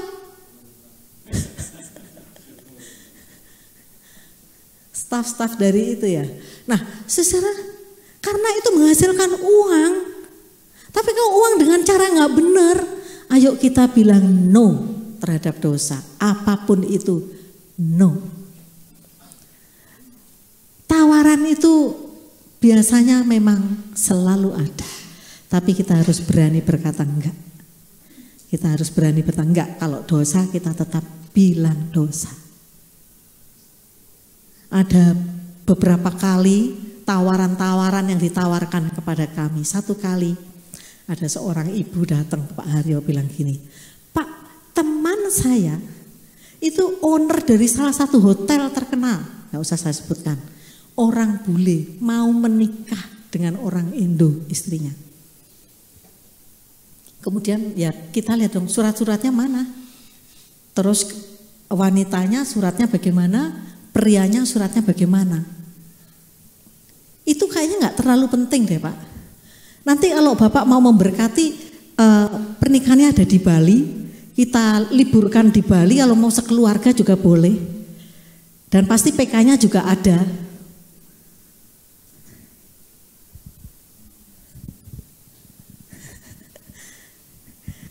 Staf-staf dari itu ya. Nah, karena itu menghasilkan uang. Tapi kalau uang dengan cara nggak benar, ayo kita bilang no terhadap dosa. Apapun itu, no. Tawaran itu biasanya memang selalu ada. Tapi kita harus berani berkata enggak. Kita harus berani berkata enggak. Kalau dosa kita tetap bilang dosa. Ada beberapa kali tawaran-tawaran yang ditawarkan kepada kami. Satu kali ada seorang ibu datang ke Pak Haryo bilang gini, Pak, teman saya itu owner dari salah satu hotel terkenal, gak usah saya sebutkan, orang bule mau menikah dengan orang Indo istrinya. Kemudian ya kita lihat dong surat-suratnya mana, terus wanitanya suratnya bagaimana, prianya suratnya bagaimana. Itu kayaknya nggak terlalu penting deh Pak. Nanti kalau Bapak mau memberkati pernikahannya ada di Bali, kita liburkan di Bali, kalau mau sekeluarga juga boleh. Dan pasti PK-nya juga ada.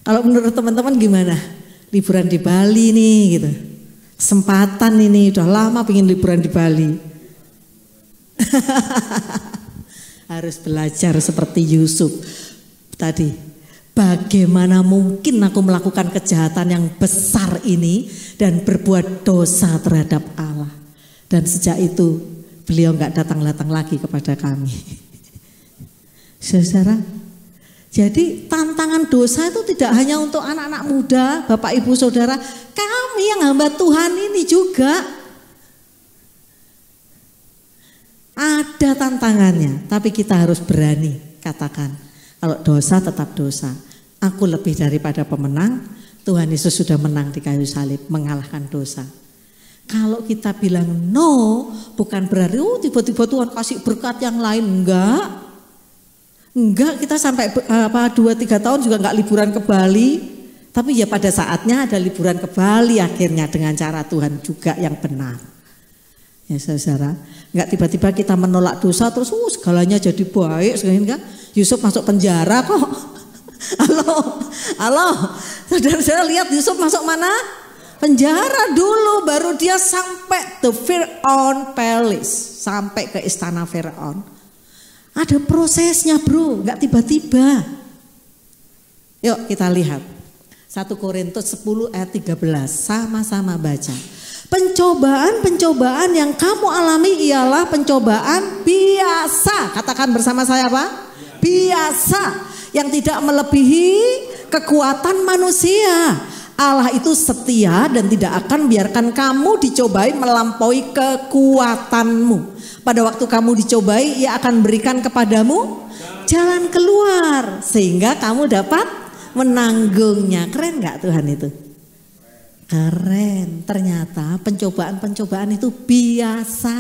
Kalau menurut teman-teman gimana? Liburan di Bali nih gitu. Kesempatan ini, udah lama pengen liburan di Bali. Harus belajar seperti Yusuf tadi. Bagaimana mungkin aku melakukan kejahatan yang besar ini dan berbuat dosa terhadap Allah. Dan sejak itu beliau nggak datang-datang lagi kepada kami. Saudara, jadi tantangan dosa itu tidak hanya untuk anak-anak muda, Bapak Ibu Saudara, kami yang hamba Tuhan ini juga ada tantangannya, tapi kita harus berani katakan, kalau dosa tetap dosa. Aku lebih daripada pemenang, Tuhan Yesus sudah menang di kayu salib, mengalahkan dosa. Kalau kita bilang no, bukan berarti tiba-tiba Tuhan kasih berkat yang lain, enggak, kita sampai 2-3 tahun juga enggak liburan ke Bali, tapi ya pada saatnya ada liburan ke Bali akhirnya dengan cara Tuhan juga yang benar. Ya saudara, nggak tiba-tiba kita menolak dosa terus segalanya jadi baik, enggak. Yusuf masuk penjara kok. Halo, saudara lihat Yusuf masuk mana? Penjara dulu, baru dia sampai the Firaun Palace, sampai ke istana Firaun. Ada prosesnya bro, nggak tiba-tiba. Yuk kita lihat. 1 Korintus 10 ayat 13. Sama-sama baca. Pencobaan-pencobaan yang kamu alami ialah pencobaan biasa. Katakan bersama saya apa? Biasa. Yang tidak melebihi kekuatan manusia. Allah itu setia dan tidak akan biarkan kamu dicobai melampaui kekuatanmu. Pada waktu kamu dicobai, Ia akan berikan kepadamu jalan keluar sehingga kamu dapat menanggungnya. Keren gak Tuhan itu? Keren. Ternyata pencobaan-pencobaan itu biasa,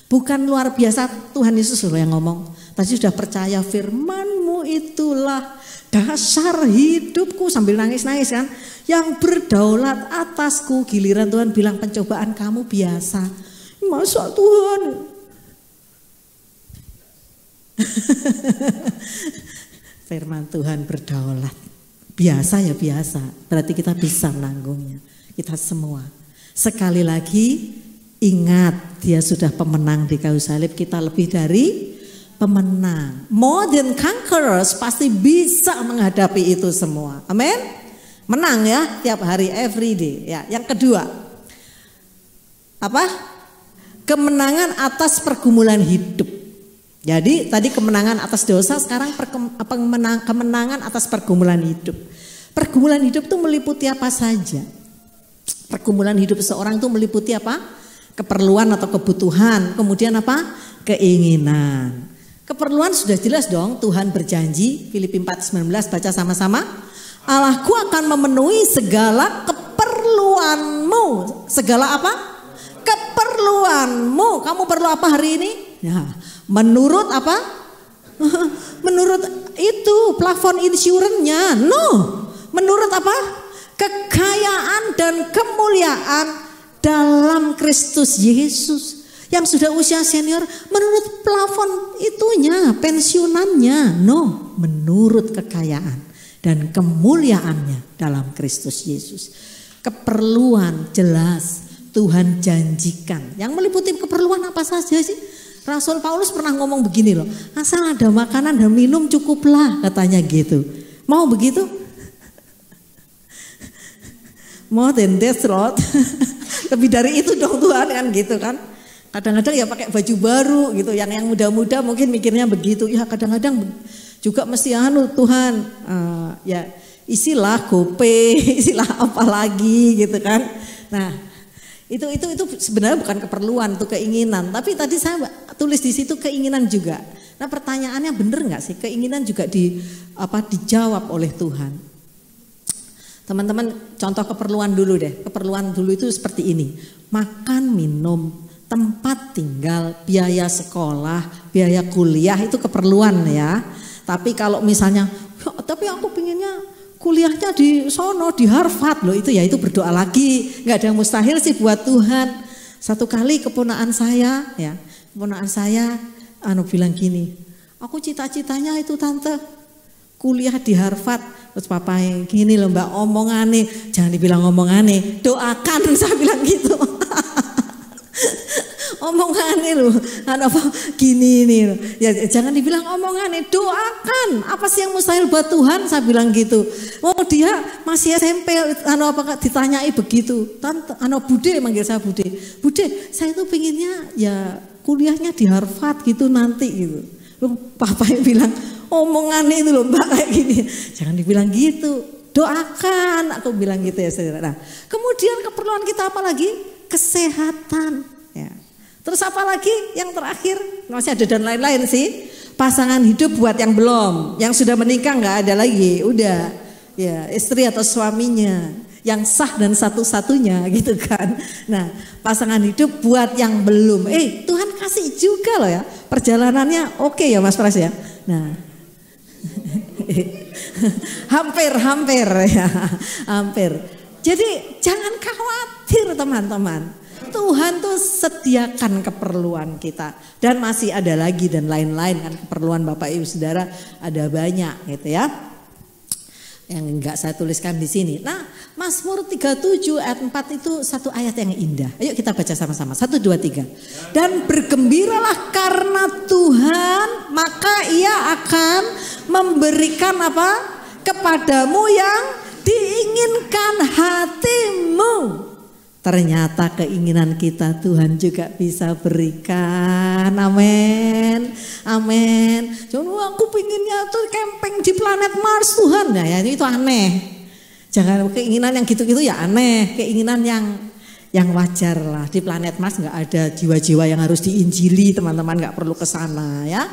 bukan luar biasa. Tuhan Yesus loh yang ngomong. Tadi sudah percaya firman-Mu itulah dasar hidupku, sambil nangis-nangis kan, yang berdaulat atasku. Giliran Tuhan bilang pencobaan kamu biasa. Masa Tuhan? Firman Tuhan berdaulat. Biasa ya biasa. Berarti kita bisa menanggungnya. Kita semua. Sekali lagi ingat, Dia sudah pemenang di kayu salib. Kita lebih dari pemenang. More than conquerors, pasti bisa menghadapi itu semua. Amin. Menang ya tiap hari, every day. Ya, yang kedua. Apa? Kemenangan atas pergumulan hidup. Jadi tadi kemenangan atas dosa, sekarang kemenangan atas pergumulan hidup. Pergumulan hidup itu meliputi apa saja? Pergumulan hidup seorang itu meliputi apa? Keperluan atau kebutuhan, kemudian apa? Keinginan. Keperluan sudah jelas dong, Tuhan berjanji, Filipi 4:19 baca sama-sama. Allahku akan memenuhi segala keperluanmu. Segala apa? Keperluanmu. Kamu perlu apa hari ini? Ya. Menurut apa? Menurut itu plafon insurance-nya. No. Menurut apa? Kekayaan dan kemuliaan dalam Kristus Yesus. Yang sudah usia senior menurut plafon itunya, pensiunannya. No. Menurut kekayaan dan kemuliaannya dalam Kristus Yesus. Keperluan jelas Tuhan janjikan. Yang meliputi keperluan apa saja sih? Rasul Paulus pernah ngomong begini loh, asal ada makanan dan minum cukuplah, katanya gitu. Mau begitu? More than that, Lord. Lebih dari itu dong Tuhan, kan gitu kan. Kadang-kadang ya pakai baju baru gitu. Yang muda-muda mungkin mikirnya begitu. Ya kadang-kadang juga mesti Tuhan, ya isilah GoPay, isilah apa lagi gitu kan. Nah, itu sebenarnya bukan keperluan, itu keinginan. Tapi tadi saya tulis di situ keinginan juga. Nah, pertanyaannya benar nggak sih? Keinginan juga dijawab oleh Tuhan. Teman-teman, contoh keperluan dulu deh. Keperluan dulu itu seperti ini: makan, minum, tempat tinggal, biaya sekolah, biaya kuliah, itu keperluan ya. Tapi kalau misalnya, tapi aku pinginnya kuliahnya di sono, di Harvard loh, itu ya itu berdoa lagi. Nggak ada yang mustahil sih buat Tuhan. Satu kali keponakan saya bilang gini, aku cita-citanya itu tante kuliah di Harvard. Terus papa gini loh mbak, omongane, jangan dibilang omongane, doakan, saya bilang gitu. Omongane loh, gini nih loh. Ya jangan dibilang omongane, doakan. Apa sih yang mustahil buat Tuhan? Saya bilang gitu. Oh dia masih SMP, ditanyai begitu. Tante, Bude, manggil saya Bude. Bude, saya tuh pengennya ya kuliahnya di Harvard gitu nanti gitu. Loh, papa yang bilang omongane itu loh mbak kayak gini. Jangan dibilang gitu, doakan. Aku bilang gitu ya saudara. Nah, kemudian keperluan kita apa lagi? Kesehatan. Ya. Terus apa lagi yang terakhir? Masih ada dan lain-lain sih. Pasangan hidup buat yang belum, yang sudah menikah nggak ada lagi, udah ya istri atau suaminya yang sah dan satu-satunya gitu kan. Nah pasangan hidup buat yang belum, Tuhan kasih juga loh ya, perjalanannya oke ya Mas Pras ya. Nah hampir ya, hampir. Jadi jangan khawatir teman-teman. Tuhan tuh sediakan keperluan kita, dan masih ada lagi dan lain-lain kan keperluan Bapak Ibu Saudara, ada banyak gitu ya. Yang enggak saya tuliskan di sini. Nah, Mazmur 37 ayat 4 itu satu ayat yang indah. Ayo kita baca sama-sama. 1 2 3. Dan bergembiralah karena Tuhan, maka Ia akan memberikan apa? Kepadamu yang diinginkan hatimu. Ternyata keinginan kita Tuhan juga bisa berikan. Amin. Amin. Jangan aku pinginnya tuh camping di planet Mars Tuhan. Nah, ya itu aneh. Jangan keinginan yang gitu-gitu ya aneh. Keinginan yang wajar lah. Di planet Mars nggak ada jiwa-jiwa yang harus diinjili, teman-teman, nggak perlu ke sana ya.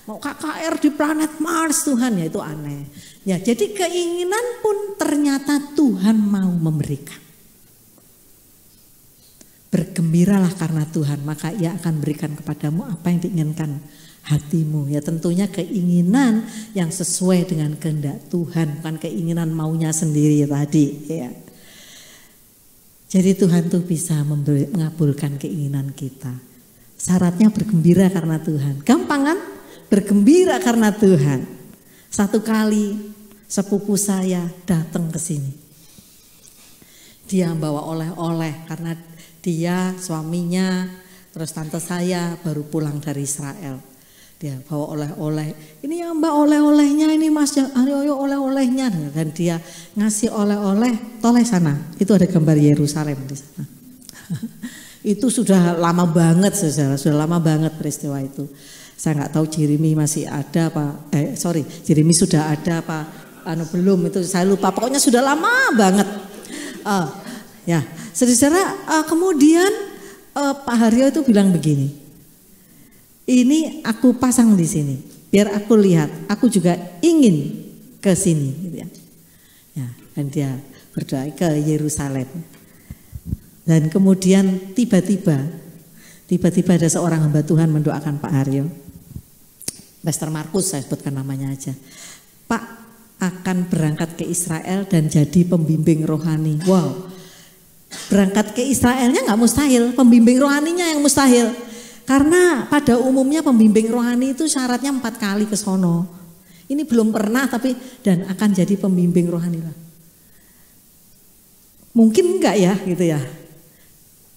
Mau KKR di planet Mars Tuhan, ya itu aneh. Ya, jadi keinginan pun ternyata Tuhan mau memberikan. Bergembiralah karena Tuhan, maka Ia akan berikan kepadamu apa yang diinginkan hatimu. Ya tentunya keinginan yang sesuai dengan kehendak Tuhan, bukan keinginan maunya sendiri tadi. Ya. Jadi Tuhan tuh bisa mengabulkan keinginan kita. Syaratnya bergembira karena Tuhan. Gampang kan? Bergembira karena Tuhan. Satu kali sepupu saya datang ke sini. Dia bawa oleh-oleh karena dia, suaminya, terus tante saya baru pulang dari Israel. Dia bawa oleh-oleh. Ini ya Mbak oleh-olehnya, ini Mas, ayo oleh-olehnya. Dan dia ngasih oleh-oleh, toleh sana. Itu ada gambar Yerusalem di sana. Itu sudah lama banget, saudara. Sudah lama banget peristiwa itu. Saya nggak tahu Jeremy masih ada apa. Jeremy sudah ada apa? Belum, itu saya lupa. Pokoknya sudah lama banget. Ya, saudara, kemudian Pak Haryo itu bilang begini, ini aku pasang di sini, biar aku lihat, aku juga ingin ke sini, gitu ya. Ya, dan dia berdoa ke Yerusalem. Dan kemudian tiba-tiba ada seorang hamba Tuhan mendoakan Pak Haryo, Pastor Markus, saya sebutkan namanya aja. Pak akan berangkat ke Israel dan jadi pembimbing rohani. Wow. Berangkat ke Israelnya nggak mustahil, pembimbing rohaninya yang mustahil. Karena pada umumnya pembimbing rohani itu syaratnya 4 kali ke sono. Ini belum pernah dan akan jadi pembimbing rohani lah. Mungkin enggak ya gitu ya.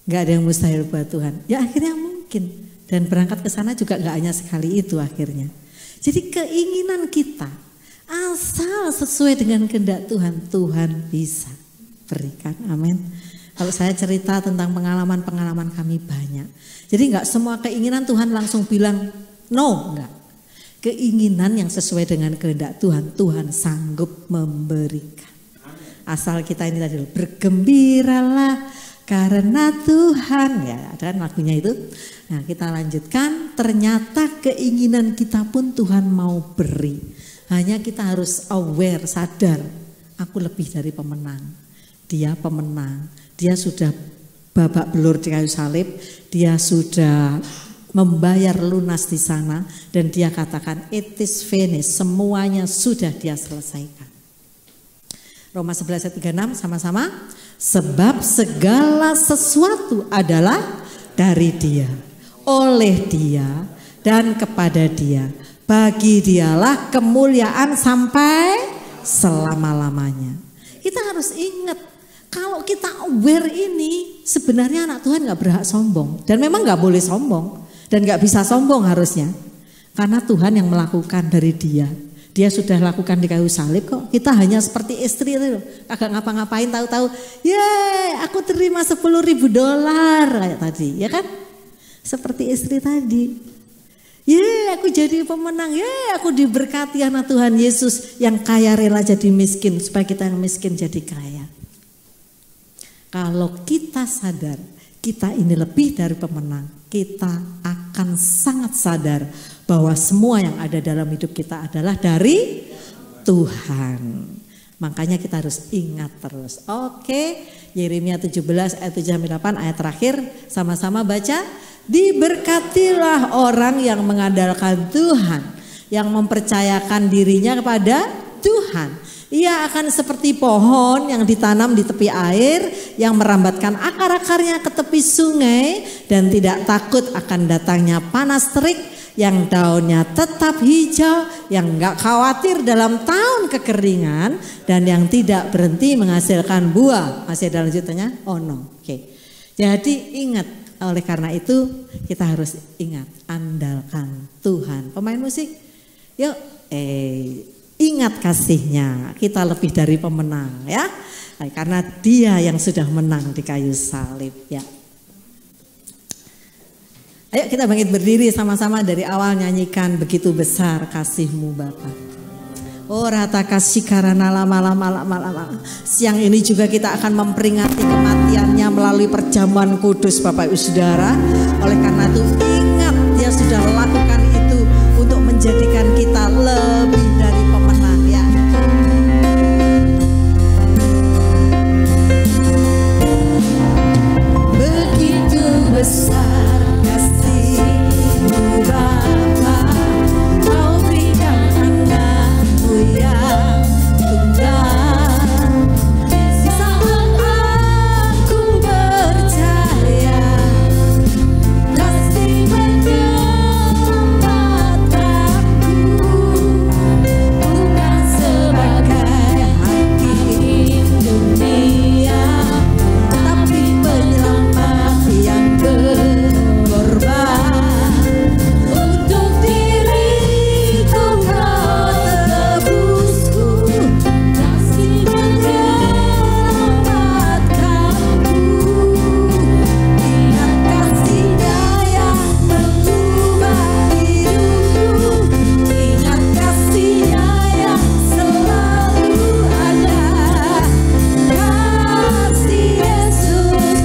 Enggak ada yang mustahil buat Tuhan. Ya akhirnya mungkin. Dan berangkat ke sana juga enggak hanya sekali itu akhirnya. Jadi keinginan kita asal sesuai dengan kehendak Tuhan, Tuhan bisa berikan. Amin. Kalau saya cerita tentang pengalaman-pengalaman kami banyak. Jadi enggak semua keinginan Tuhan langsung bilang no, enggak. Keinginan yang sesuai dengan kehendak Tuhan, Tuhan sanggup memberikan. Asal kita ini tadi bergembiralah karena Tuhan. Ya, ada kan lagunya itu. Nah, kita lanjutkan, ternyata keinginan kita pun Tuhan mau beri. Hanya kita harus aware, sadar, aku lebih dari pemenang. Dia pemenang. Dia sudah babak belur di kayu salib, dia sudah membayar lunas di sana dan dia katakan it is finished, semuanya sudah dia selesaikan. Roma 11 ayat 36 sama-sama. Sebab segala sesuatu adalah dari Dia, oleh Dia dan kepada Dia. Bagi Dialah kemuliaan sampai selama-lamanya. Kita harus ingat, kalau kita aware ini, sebenarnya anak Tuhan gak berhak sombong. Dan memang gak boleh sombong. Dan gak bisa sombong harusnya. Karena Tuhan yang melakukan dari Dia. Dia sudah lakukan di kayu salib kok. Kita hanya seperti istri itu, kagak ngapa-ngapain, tahu-tahu, aku terima $10.000 kayak tadi, ya kan? Seperti istri tadi. Aku jadi pemenang. Aku diberkati anak Tuhan Yesus yang kaya rela jadi miskin supaya kita yang miskin jadi kaya. Kalau kita sadar kita ini lebih dari pemenang, kita akan sangat sadar bahwa semua yang ada dalam hidup kita adalah dari Tuhan. Makanya kita harus ingat terus. Oke, Yeremia 17 ayat 7-8 ayat terakhir, sama-sama baca. Diberkatilah orang yang mengandalkan Tuhan, yang mempercayakan dirinya kepada Tuhan. Ia akan seperti pohon yang ditanam di tepi air, yang merambatkan akar-akarnya ke tepi sungai dan tidak takut akan datangnya panas terik, yang daunnya tetap hijau, yang enggak khawatir dalam tahun kekeringan, dan yang tidak berhenti menghasilkan buah. Masih ada lanjutannya? Oh no. Oke. Jadi ingat, oleh karena itu kita harus ingat, andalkan Tuhan. Pemain musik, yuk. Ingat kasihnya, kita lebih dari pemenang ya. Karena dia yang sudah menang di kayu salib ya. Ayo kita bangkit berdiri sama-sama dari awal nyanyikan begitu besar kasih-Mu Bapa. Oh rata kasih karena lama-lama. Siang ini juga kita akan memperingati kematiannya melalui perjamuan kudus Bapak Ibu Saudara. Oleh karena itu ingat dia sudah lakukan itu untuk menjadikan kita lebih dari pemenang ya. Begitu besar kasih-Mu Bapa, Kau berikan anakmu yang tunggal. Saat aku percaya kasih menyelamatkanku, bukan sebagai hakim dunia, tapi penyelamat yang berkorban. Untuk diriku Kau tebusku, kasih menyelamatkanku. Ingat kasih-Nya yang mengubah hidupku, ingat kasih-Nya yang selalu ada. Kasih Yesus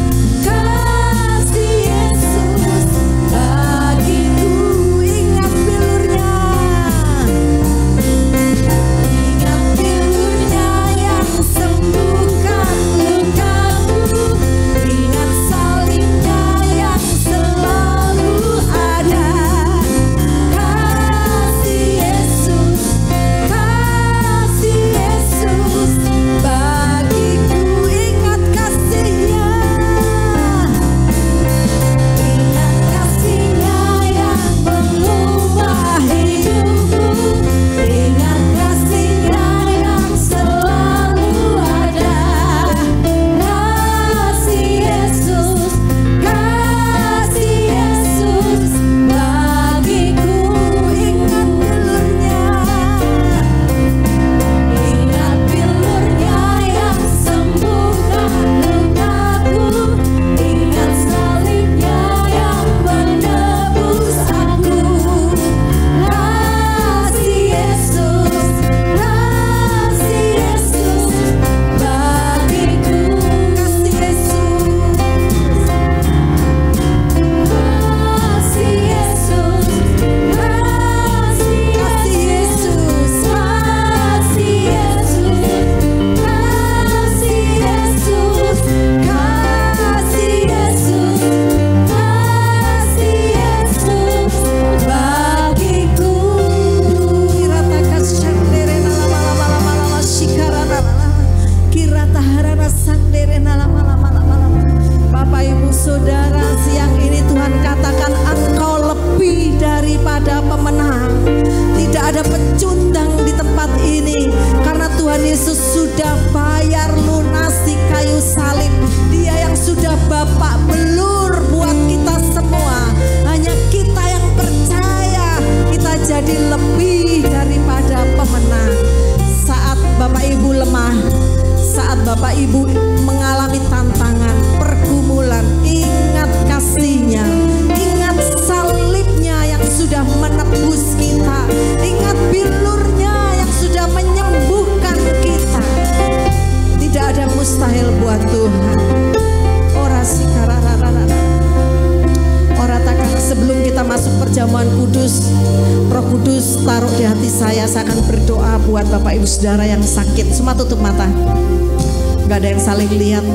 bagiku, ingat bilur-Nya, ingat bilur-Nya yang sembuhkan lukaku, ingat salib-Nya yang selalu ada. Kasih Yesus bagiku, ingat kasih-Nya. Ingat kasih-Nya yang mengubah hidupku, ingat kasih-Nya yang selalu ada. Kasih Yesus bagiku, ingat bilur-Nya, ingat bilur-Nya yang sembuhkan lukaku, ingat salib-Nya yang menebus aku. Kasih Yesus bagiku, kasih Yesus, kasih Yesus, kasih Yesus, kasih Yesus, kasih Yesus, kasih Yesus, kasih Yesus bagiku. Kiratakan sanderena lama-lama shikarana, kirataharana sanderena lama-lama. Bapak Ibu Saudara, siang ini Tuhan katakan engkau lebih daripada pemenang. Tidak ada pecundang di tempat ini karena Tuhan Yesus sudah bayar lunas di kayu salib. Dia yang sudah Bapak belur buat kita semua. Hanya kita yang percaya kita jadi lebih daripada pemenang. Saat Bapak Ibu lemah, saat Bapak Ibu mengalami tantangan, pergumulan, ingat kasih-Nya, ingat salib-Nya yang sudah menebus kita, ingat bilur-Nya yang sudah menyembuhkan kita. Tidak ada mustahil buat Tuhan. Orasi karararara. Oratakan sebelum kita masuk perjamuan kudus, Roh Kudus taruh di hati saya akan berdoa buat Bapak Ibu Saudara yang sakit. Semua tutup mata. Gak ada yang saling lihat.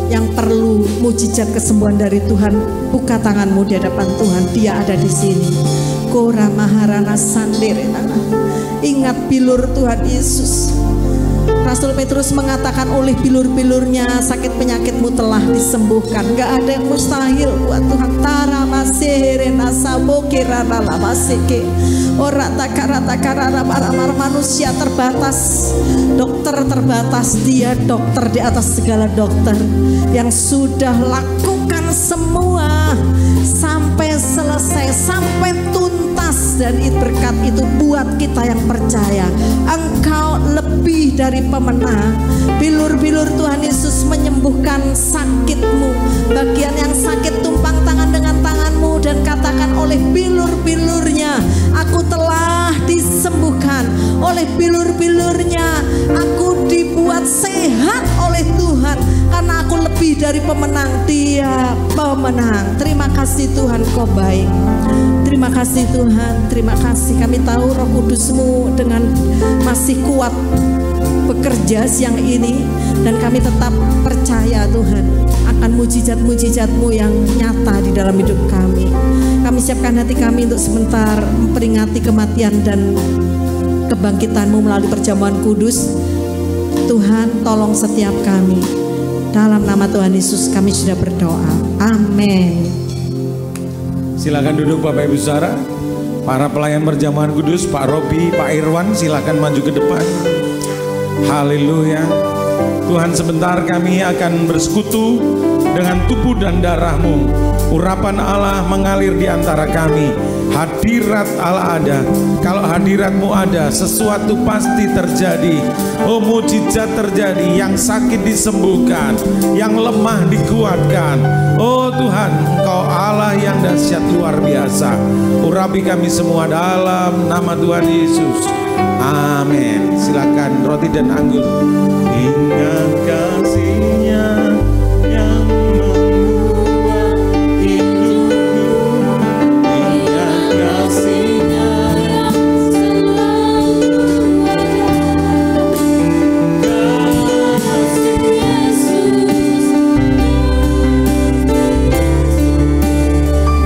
Yang perlu mujizat kesembuhan dari Tuhan, buka tanganmu di hadapan Tuhan. Dia ada di sini. Kora maharana sanderenana. Ingat bilur Tuhan Yesus. Rasul Petrus mengatakan oleh bilur-bilurnya sakit penyakitmu telah disembuhkan. Gak ada yang mustahil buat Tuhan. Tara maserena sabokirana lamaseke. Ora takara manusia terbatas, dokter terbatas. Dia dokter di atas segala dokter yang sudah lakukan semua sampai selesai, sampai tuntas. Dan berkat itu buat kita yang percaya, dari pemenang. Bilur-bilur Tuhan Yesus menyembuhkan sakitmu. Bagian yang sakit tumpang tangan dengan tanganmu dan katakan, oleh bilur-bilurnya aku telah disembuhkan. Oleh bilur-bilurnya aku dibuat sehat oleh Tuhan. Karena aku lebih dari pemenang, Dia pemenang. Terima kasih Tuhan, Kau baik. Terima kasih Tuhan, terima kasih. Kami tahu Roh Kudus-Mu dengan masih kuat bekerja siang ini, dan kami tetap percaya Tuhan akan mujizat-mujizat-Mu yang nyata di dalam hidup kami. Kami siapkan hati kami untuk sebentar memperingati kematian dan kebangkitan-Mu melalui perjamuan kudus. Tuhan, tolong setiap kami. Dalam nama Tuhan Yesus kami sudah berdoa. Amin. Silakan duduk Bapak Ibu Saudara. Para pelayan perjamuan kudus, Pak Robi, Pak Irwan, silakan maju ke depan. Haleluya. Tuhan, sebentar kami akan bersekutu dengan tubuh dan darah-Mu. Urapan Allah mengalir di antara kami. Hadirat Allah ada. Kalau hadirat-Mu ada, sesuatu pasti terjadi. Oh, mujizat terjadi. Yang sakit disembuhkan, yang lemah dikuatkan. Oh Tuhan, Engkau Allah yang dahsyat luar biasa. Urapi kami semua dalam nama Tuhan Yesus. Amin. Silakan roti dan anggur. Ingat kasih-Nya yang mengubah hidupku. Ingat kasih-Nya yang selalu ada. Kasih Yesus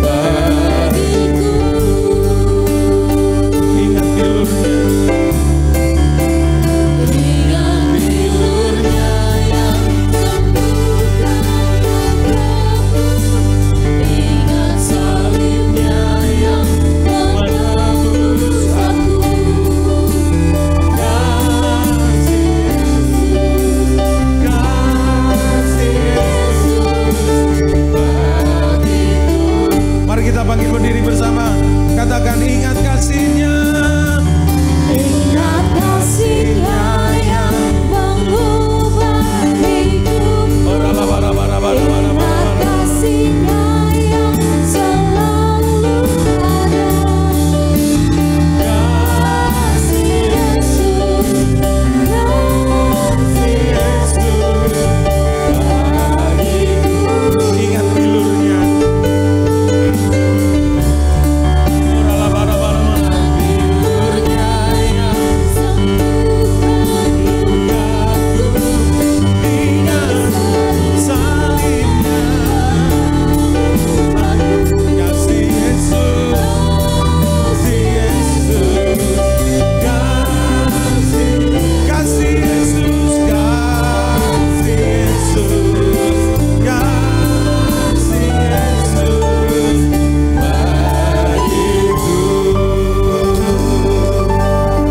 bagiku. Ingat bilurnya. Bangkit berdiri bersama, katakan ingat kasih-Nya. Ingat kasih-Nya yang mengubah hidup. Ingat kasih-Nya yang selalu ada. Kasih Yesus, kasih Yesus bagiku. Ingat bilurnya.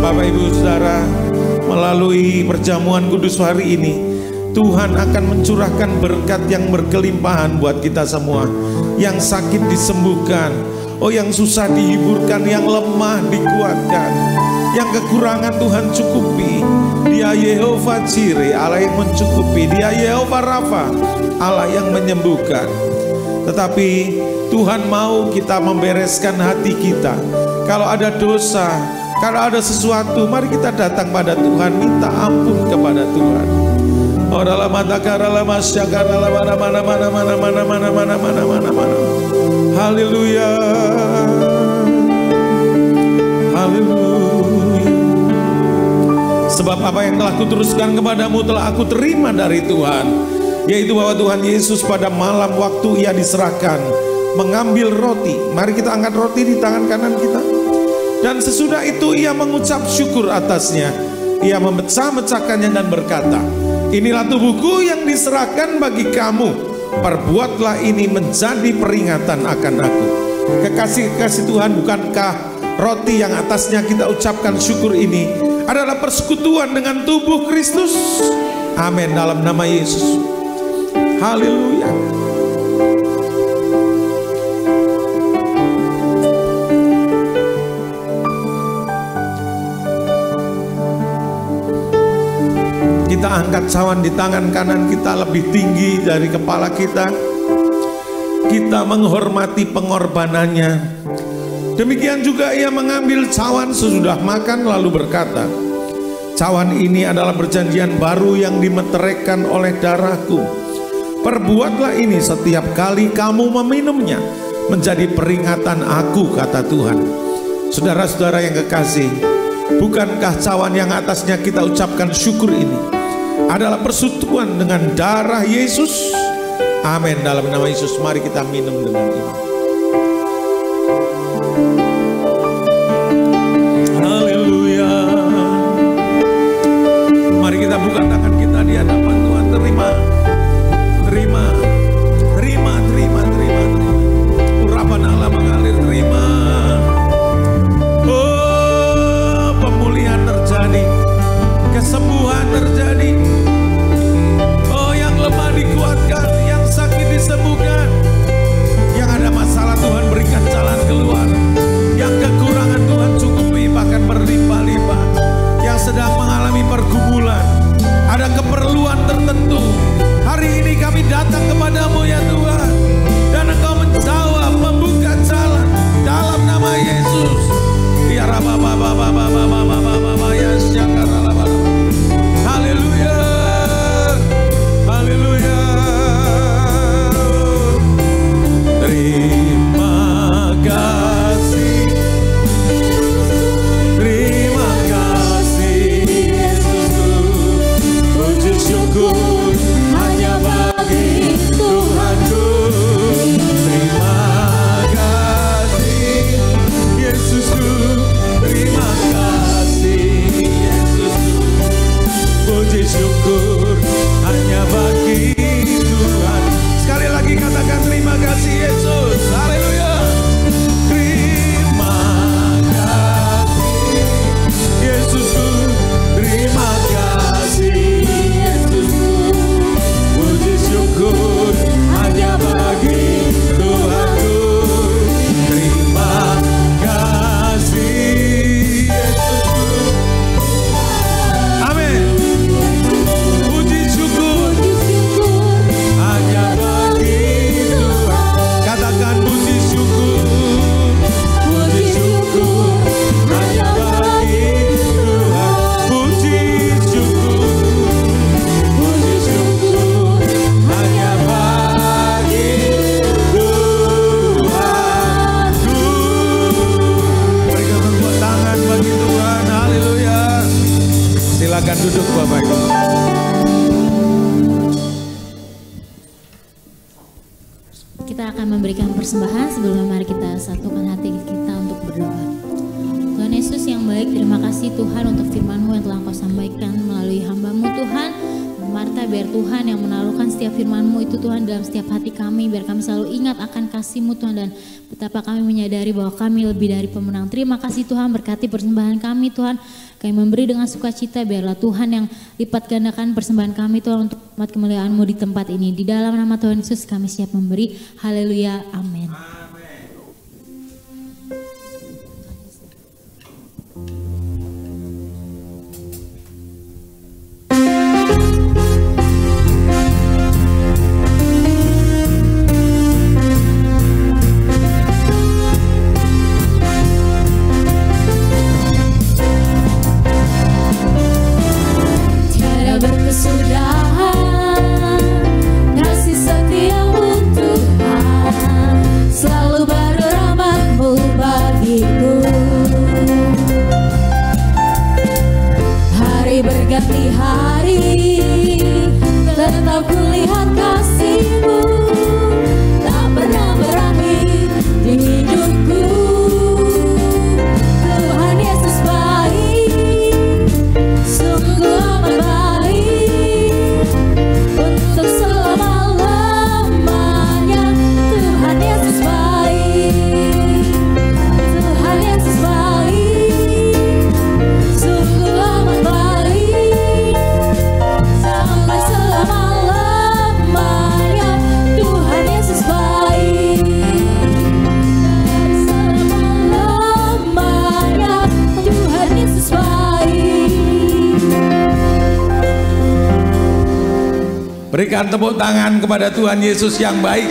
Bapak Ibu Saudara, melalui perjamuan kudus hari ini, Tuhan akan mencurahkan berkat yang berkelimpahan buat kita semua. Yang sakit disembuhkan, oh yang susah dihiburkan, yang lemah dikuatkan, yang kekurangan Tuhan cukupi. Dia Yehova Jireh, Allah yang mencukupi. Dia Yehova Rafa, Allah yang menyembuhkan. Tetapi Tuhan mau kita membereskan hati kita. Kalau ada dosa, kalau ada sesuatu, mari kita datang pada Tuhan, minta ampun kepada Tuhan. Haleluya. Haleluya. Sebab apa yang telah kuteruskan kepadamu telah aku terima dari Tuhan, yaitu bahwa Tuhan Yesus pada malam waktu Ia diserahkan mengambil roti. Mari kita angkat roti di tangan kanan kita. Dan sesudah itu Ia mengucap syukur atasnya. Ia memecah-mecahkannya dan berkata, inilah tubuhku yang diserahkan bagi kamu. Perbuatlah ini menjadi peringatan akan aku. Kekasih-kekasih Tuhan, bukankah roti yang atasnya kita ucapkan syukur ini adalah persekutuan dengan tubuh Kristus? Amin, dalam nama Yesus. Haleluya. Kita angkat cawan di tangan kanan kita lebih tinggi dari kepala kita. Kita menghormati pengorbanannya. Demikian juga ia mengambil cawan sesudah makan lalu berkata, cawan ini adalah perjanjian baru yang dimeteraikan oleh darahku. Perbuatlah ini setiap kali kamu meminumnya, menjadi peringatan aku, kata Tuhan. Saudara-saudara yang kekasih, bukankah cawan yang atasnya kita ucapkan syukur ini adalah persekutuan dengan darah Yesus? Amin. Dalam nama Yesus mari kita minum dengan ini. Haleluya. Mari kita buka tangan kita di hadapan Tuhan. Terima. Urapan Allah mengalir, terima. Oh, pemulihan terjadi, kesembuhan terjadi. Oh, yang lemah dikuatkan, yang sakit disembuhkan, yang ada masalah Tuhan berikan jalan keluar, yang kekurangan Tuhan cukupi bahkan berlimpah-limpah, yang sedang mengalami pergumulan, ada keperluan tertentu. Hari ini kami datang kepadamu ya Tuhan, dan Engkau menjawab, membuka jalan dalam nama Yesus. Ya Rabba ya Syakaralaba. Haleluya. Haleluya. Terima kasih. Terima kasih Yesusku. Puji syukur hanya bagi Tuhanku. Terima kasih Yesusku. Terima kasih Yesusku. Puji syukur hanya bagi Tuhan. Sekali lagi katakan terima kasih Yesus. Haleluya. Terima kasih Yesusku. Terima kasih Yesusku. Puji syukur hanya bagi Tuhanku. Terima kasih Yesusku. Amin. Puji syukur hanya bagi Tuhan. Katakan puji syukur. Puji syukur hanya bagi Tuhan. Puji syukur. Puji syukur hanya bagi Tuhanku. Berikan tepuk tangan bagi Tuhan. Haleluya. Silakan duduk Bapak Ibu. Kita akan memberikan persembahan. Sebelumnya mari kita satukan hati kita untuk berdoa. Tuhan Yesus yang baik, terima kasih Tuhan untuk firman-Mu yang telah Engkau sampaikan melalui hamba-Mu Tuhan. Marta, biar Tuhan yang menaruhkan setiap firman-Mu itu Tuhan dalam setiap hati kami, biar kami selalu ingat akan kasih-Mu Tuhan, dan betapa kami menyadari bahwa kami lebih dari pemenang. Terima kasih Tuhan, berkati persembahan kami Tuhan. Kami memberi dengan sukacita, biarlah Tuhan yang lipat gandakan persembahan kami Tuhan untuk umat kemuliaan-Mu di tempat ini. Di dalam nama Tuhan Yesus kami siap memberi. Haleluya, amin. Tiada berkesudahan kasih setiamu Tuhan, selalu baru rahmat-Mu bagiku. Hari berganti hari, tetap kulihat kasih-Mu, tak pernah berakhir di hidupku. Tuhan Yesus baik, sungguh amat baik, untuk selama-lamanya. Tuhan Yesus baik, Tuhan Yesus baik, sungguh amat baik, sampai selama-lamanya. Tuhan Yesus baik, dari selama-lamanya. Tuhan Yesus baik. Berikan tepuk tangan kepada Tuhan Yesus yang baik.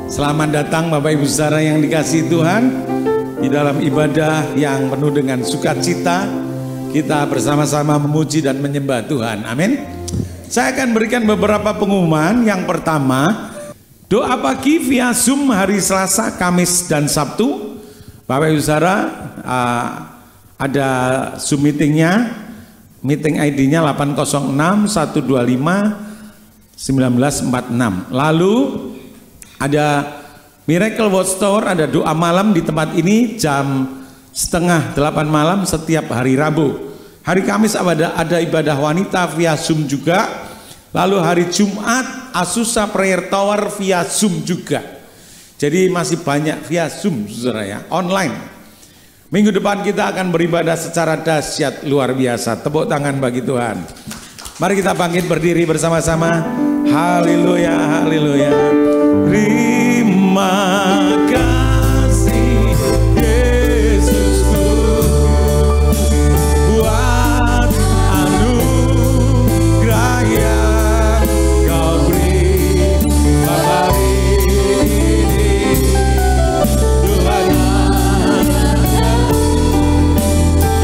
Selamat datang Bapak Ibu Saudara yang dikasihi Tuhan di dalam ibadah yang penuh dengan sukacita. Kita bersama-sama memuji dan menyembah Tuhan. Amin. Saya akan berikan beberapa pengumuman. Yang pertama, doa pagi via Zoom hari Selasa, Kamis, dan Sabtu. Bapak Ibu Saudara, ada Zoom meetingnya, meeting ID-nya 806-125-1946. Lalu ada Miracle Watchtower, ada doa malam di tempat ini jam 7:30 malam setiap hari Rabu. Hari Kamis ada ibadah wanita via Zoom juga. Lalu hari Jumat Azusa Prayer Tower via Zoom juga. Jadi masih banyak via Zoom, saudara ya, online. Minggu depan kita akan beribadah secara dahsyat luar biasa. Tepuk tangan bagi Tuhan. Mari kita bangkit berdiri bersama-sama. Haleluya, haleluya. Terima kasih Yesusku buat anugerah yang Kau beri hari ini. Tuhan,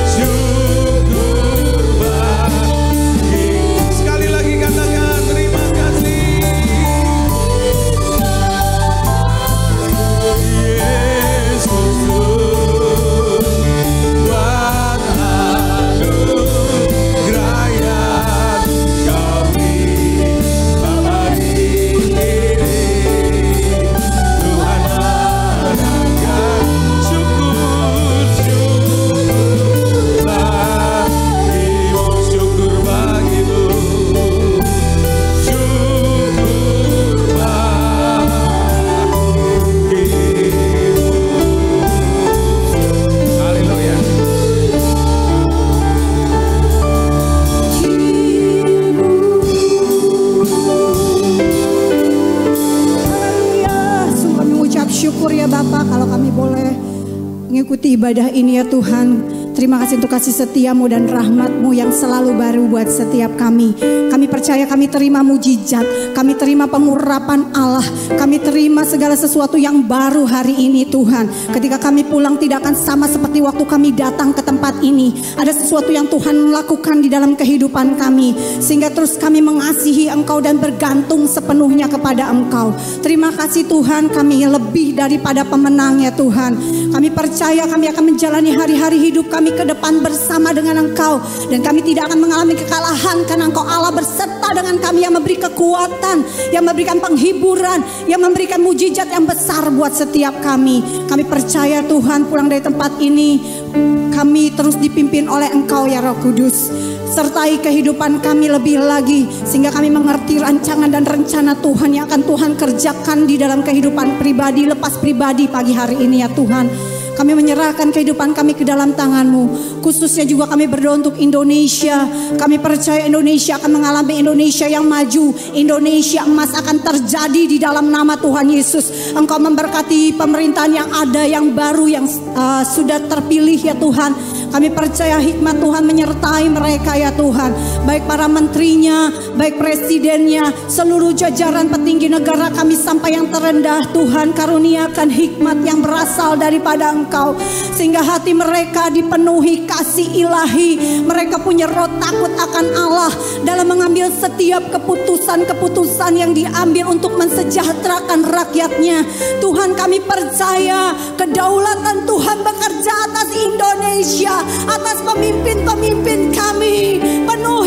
syukur bagi. Sekali lagi katakan terima kasih. Mengikuti ibadah ini ya Tuhan. Terima kasih untuk kasih setiamu dan rahmatmu yang selalu baru buat setiap kami. Kami percaya kami terima mujizat, kami terima pengurapan Allah, kami terima segala sesuatu yang baru hari ini Tuhan. Ketika kami pulang tidak akan sama seperti waktu kami datang ke tempat ini. Ada sesuatu yang Tuhan lakukan di dalam kehidupan kami, sehingga terus kami mengasihi Engkau dan bergantung sepenuhnya kepada Engkau. Terima kasih Tuhan, kami lebih daripada pemenang ya Tuhan. Kami percaya kami akan menjalani hari-hari hidup kami ke depan bersama dengan Engkau, dan kami tidak akan mengalami kekalahan karena Engkau Allah berserta dengan kami, yang memberi kekuatan, yang memberikan penghiburan, yang memberikan mujizat yang besar buat setiap kami. Kami percaya Tuhan, pulang dari tempat ini kami terus dipimpin oleh Engkau ya Roh Kudus. Sertai kehidupan kami lebih lagi, sehingga kami mengerti rancangan dan rencana Tuhan yang akan Tuhan kerjakan di dalam kehidupan pribadi, lepas pribadi pagi hari ini ya Tuhan. Kami menyerahkan kehidupan kami ke dalam tangan-Mu. Khususnya juga kami berdoa untuk Indonesia. Kami percaya Indonesia akan mengalami Indonesia yang maju. Indonesia emas akan terjadi di dalam nama Tuhan Yesus. Engkau memberkati pemerintahan yang ada, yang baru, yang sudah terpilih ya Tuhan. Kami percaya hikmat Tuhan menyertai mereka ya Tuhan. Baik para menterinya, baik presidennya, seluruh jajaran petinggi negara kami sampai yang terendah. Tuhan karuniakan hikmat yang berasal daripada Engkau, sehingga hati mereka dipenuhi kasih ilahi. Mereka punya roh takut akan Allah dalam mengambil setiap keputusan-keputusan yang diambil untuk mensejahterakan rakyatnya. Tuhan, kami percaya kedaulatan Tuhan bekerja atas Indonesia, atas pemimpin-pemimpin kami.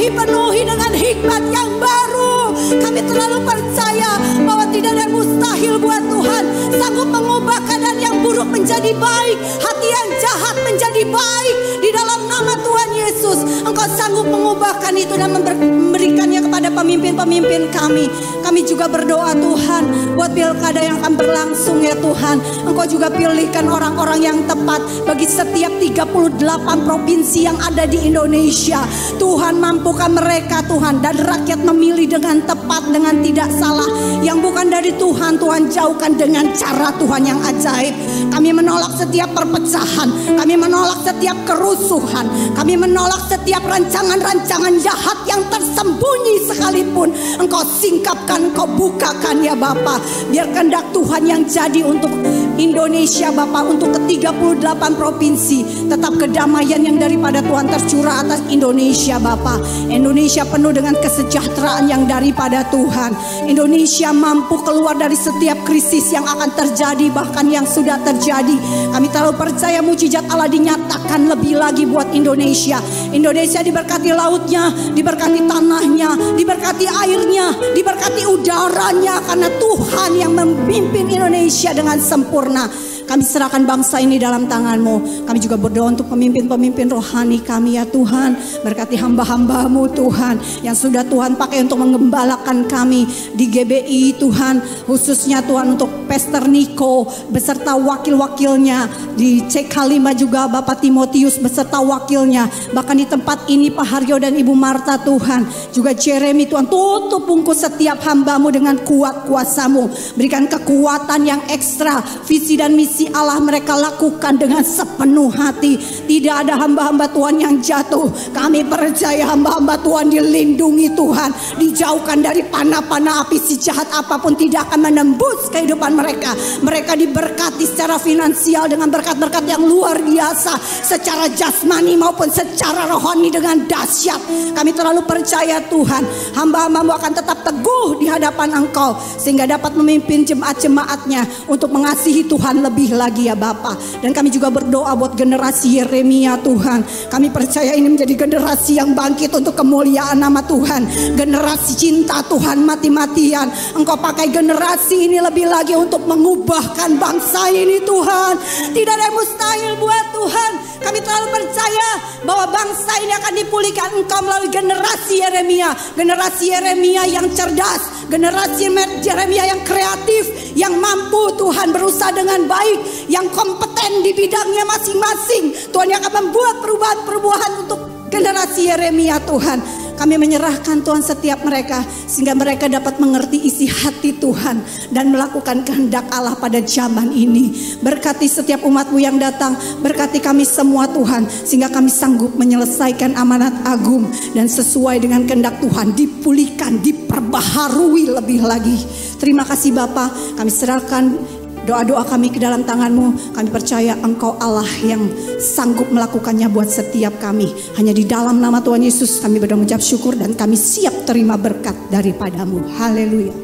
Penuhi dengan hikmat yang baru. Kami terlalu percaya bahwa tidak ada yang mustahil buat Tuhan. Sanggup mengubah keadaan yang buruk menjadi baik, hati yang jahat menjadi baik di dalam nama Tuhan Yesus. Engkau sanggup mengubahkan itu dan memberikannya kepada pemimpin-pemimpin kami. Kami juga berdoa Tuhan buat pilkada yang akan berlangsung ya Tuhan. Engkau juga pilihkan orang-orang yang tepat bagi setiap 38 provinsi yang ada di Indonesia. Tuhan, mampukan mereka Tuhan, dan rakyat memilih dengan tepat tepat, dengan tidak salah. Yang bukan dari Tuhan, Tuhan jauhkan dengan cara Tuhan yang ajaib. Kami menolak setiap perpecahan, kami menolak setiap kerusuhan, kami menolak setiap rancangan-rancangan jahat yang tersembunyi sekalipun. Engkau singkapkan, Engkau bukakan ya Bapa. Biar kehendak Tuhan yang jadi untuk Indonesia Bapa, untuk ke-38 provinsi. Tetap kedamaian yang daripada Tuhan tercurah atas Indonesia Bapa. Indonesia penuh dengan kesejahteraan yang daripada Tuhan. Indonesia mampu keluar dari setiap krisis yang akan terjadi, bahkan yang sudah terjadi. Kami terlalu percaya mujizat Allah dinyatakan lebih lagi buat Indonesia. Indonesia diberkati lautnya, diberkati tanahnya, diberkati airnya, diberkati udaranya, karena Tuhan yang memimpin Indonesia dengan sempurna. Kami serahkan bangsa ini dalam tangan-Mu. Kami juga berdoa untuk pemimpin-pemimpin rohani kami ya Tuhan. Berkati hamba-hamba-Mu Tuhan, yang sudah Tuhan pakai untuk mengembalakan kami di GBI Tuhan. Khususnya Tuhan untuk Pastor Niko beserta wakil-wakilnya. Di CK5 juga Bapak Timotius beserta wakilnya. Bahkan di tempat ini Pak Haryo dan Ibu Marta Tuhan. Juga Jeremy Tuhan, tutup bungkus setiap hamba-Mu dengan kuat kuasa-Mu. Berikan kekuatan yang ekstra, visi dan misi Allah mereka lakukan dengan sepenuh hati. Tidak ada hamba-hamba Tuhan yang jatuh. Kami percaya hamba-hamba Tuhan dilindungi Tuhan, dijauhkan dari panah-panah api si jahat apapun tidak akan menembus kehidupan mereka. Mereka diberkati secara finansial dengan berkat-berkat yang luar biasa, secara jasmani maupun secara rohani dengan dahsyat. Kami terlalu percaya Tuhan, hamba-hamba-Mu akan tetap teguh di hadapan Engkau, sehingga dapat memimpin jemaat-jemaatnya untuk mengasihi Tuhan lebih lagi ya Bapa. Dan kami juga berdoa buat generasi Yeremia Tuhan. Kami percaya ini menjadi generasi yang bangkit untuk kemuliaan nama Tuhan. Generasi cinta Tuhan mati-matian. Engkau pakai generasi ini lebih lagi untuk mengubahkan bangsa ini Tuhan. Tidak ada yang mustahil buat Tuhan. Kami terlalu percaya bahwa bangsa ini akan dipulihkan Engkau melalui generasi Yeremia. Generasi Yeremia yang cerdas, generasi Yeremia yang kreatif, yang mampu Tuhan berusaha dengan baik, yang kompeten di bidangnya masing-masing. Tuhan yang akan membuat perubahan-perubahan untuk generasi Yeremia Tuhan. Kami menyerahkan Tuhan setiap mereka, sehingga mereka dapat mengerti isi hati Tuhan dan melakukan kehendak Allah pada zaman ini. Berkati setiap umat-Mu yang datang, berkati kami semua Tuhan, sehingga kami sanggup menyelesaikan amanat agung dan sesuai dengan kehendak Tuhan, dipulihkan, diperbaharui lebih lagi. Terima kasih Bapa, kami serahkan doa-doa kami ke dalam tangan-Mu. Kami percaya Engkau Allah yang sanggup melakukannya buat setiap kami. Hanya di dalam nama Tuhan Yesus kami berdoa mengucap syukur, dan kami siap terima berkat daripada-Mu. Haleluya.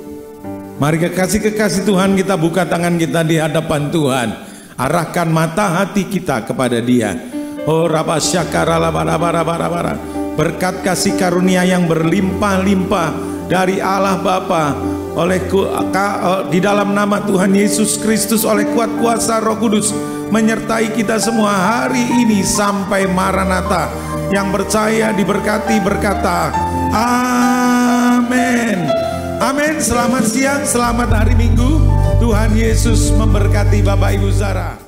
Mari kekasih-kekasih Tuhan, kita buka tangan kita di hadapan Tuhan. Arahkan mata hati kita kepada Dia. Oh Rabba Syakara Labara. Berkat kasih karunia yang berlimpah-limpah dari Allah Bapa, di dalam nama Tuhan Yesus Kristus, oleh kuat kuasa Roh Kudus, menyertai kita semua hari ini sampai Maranatha. Yang percaya diberkati berkata amin. Amin. Selamat siang, selamat hari Minggu. Tuhan Yesus memberkati Bapak Ibu Saudara.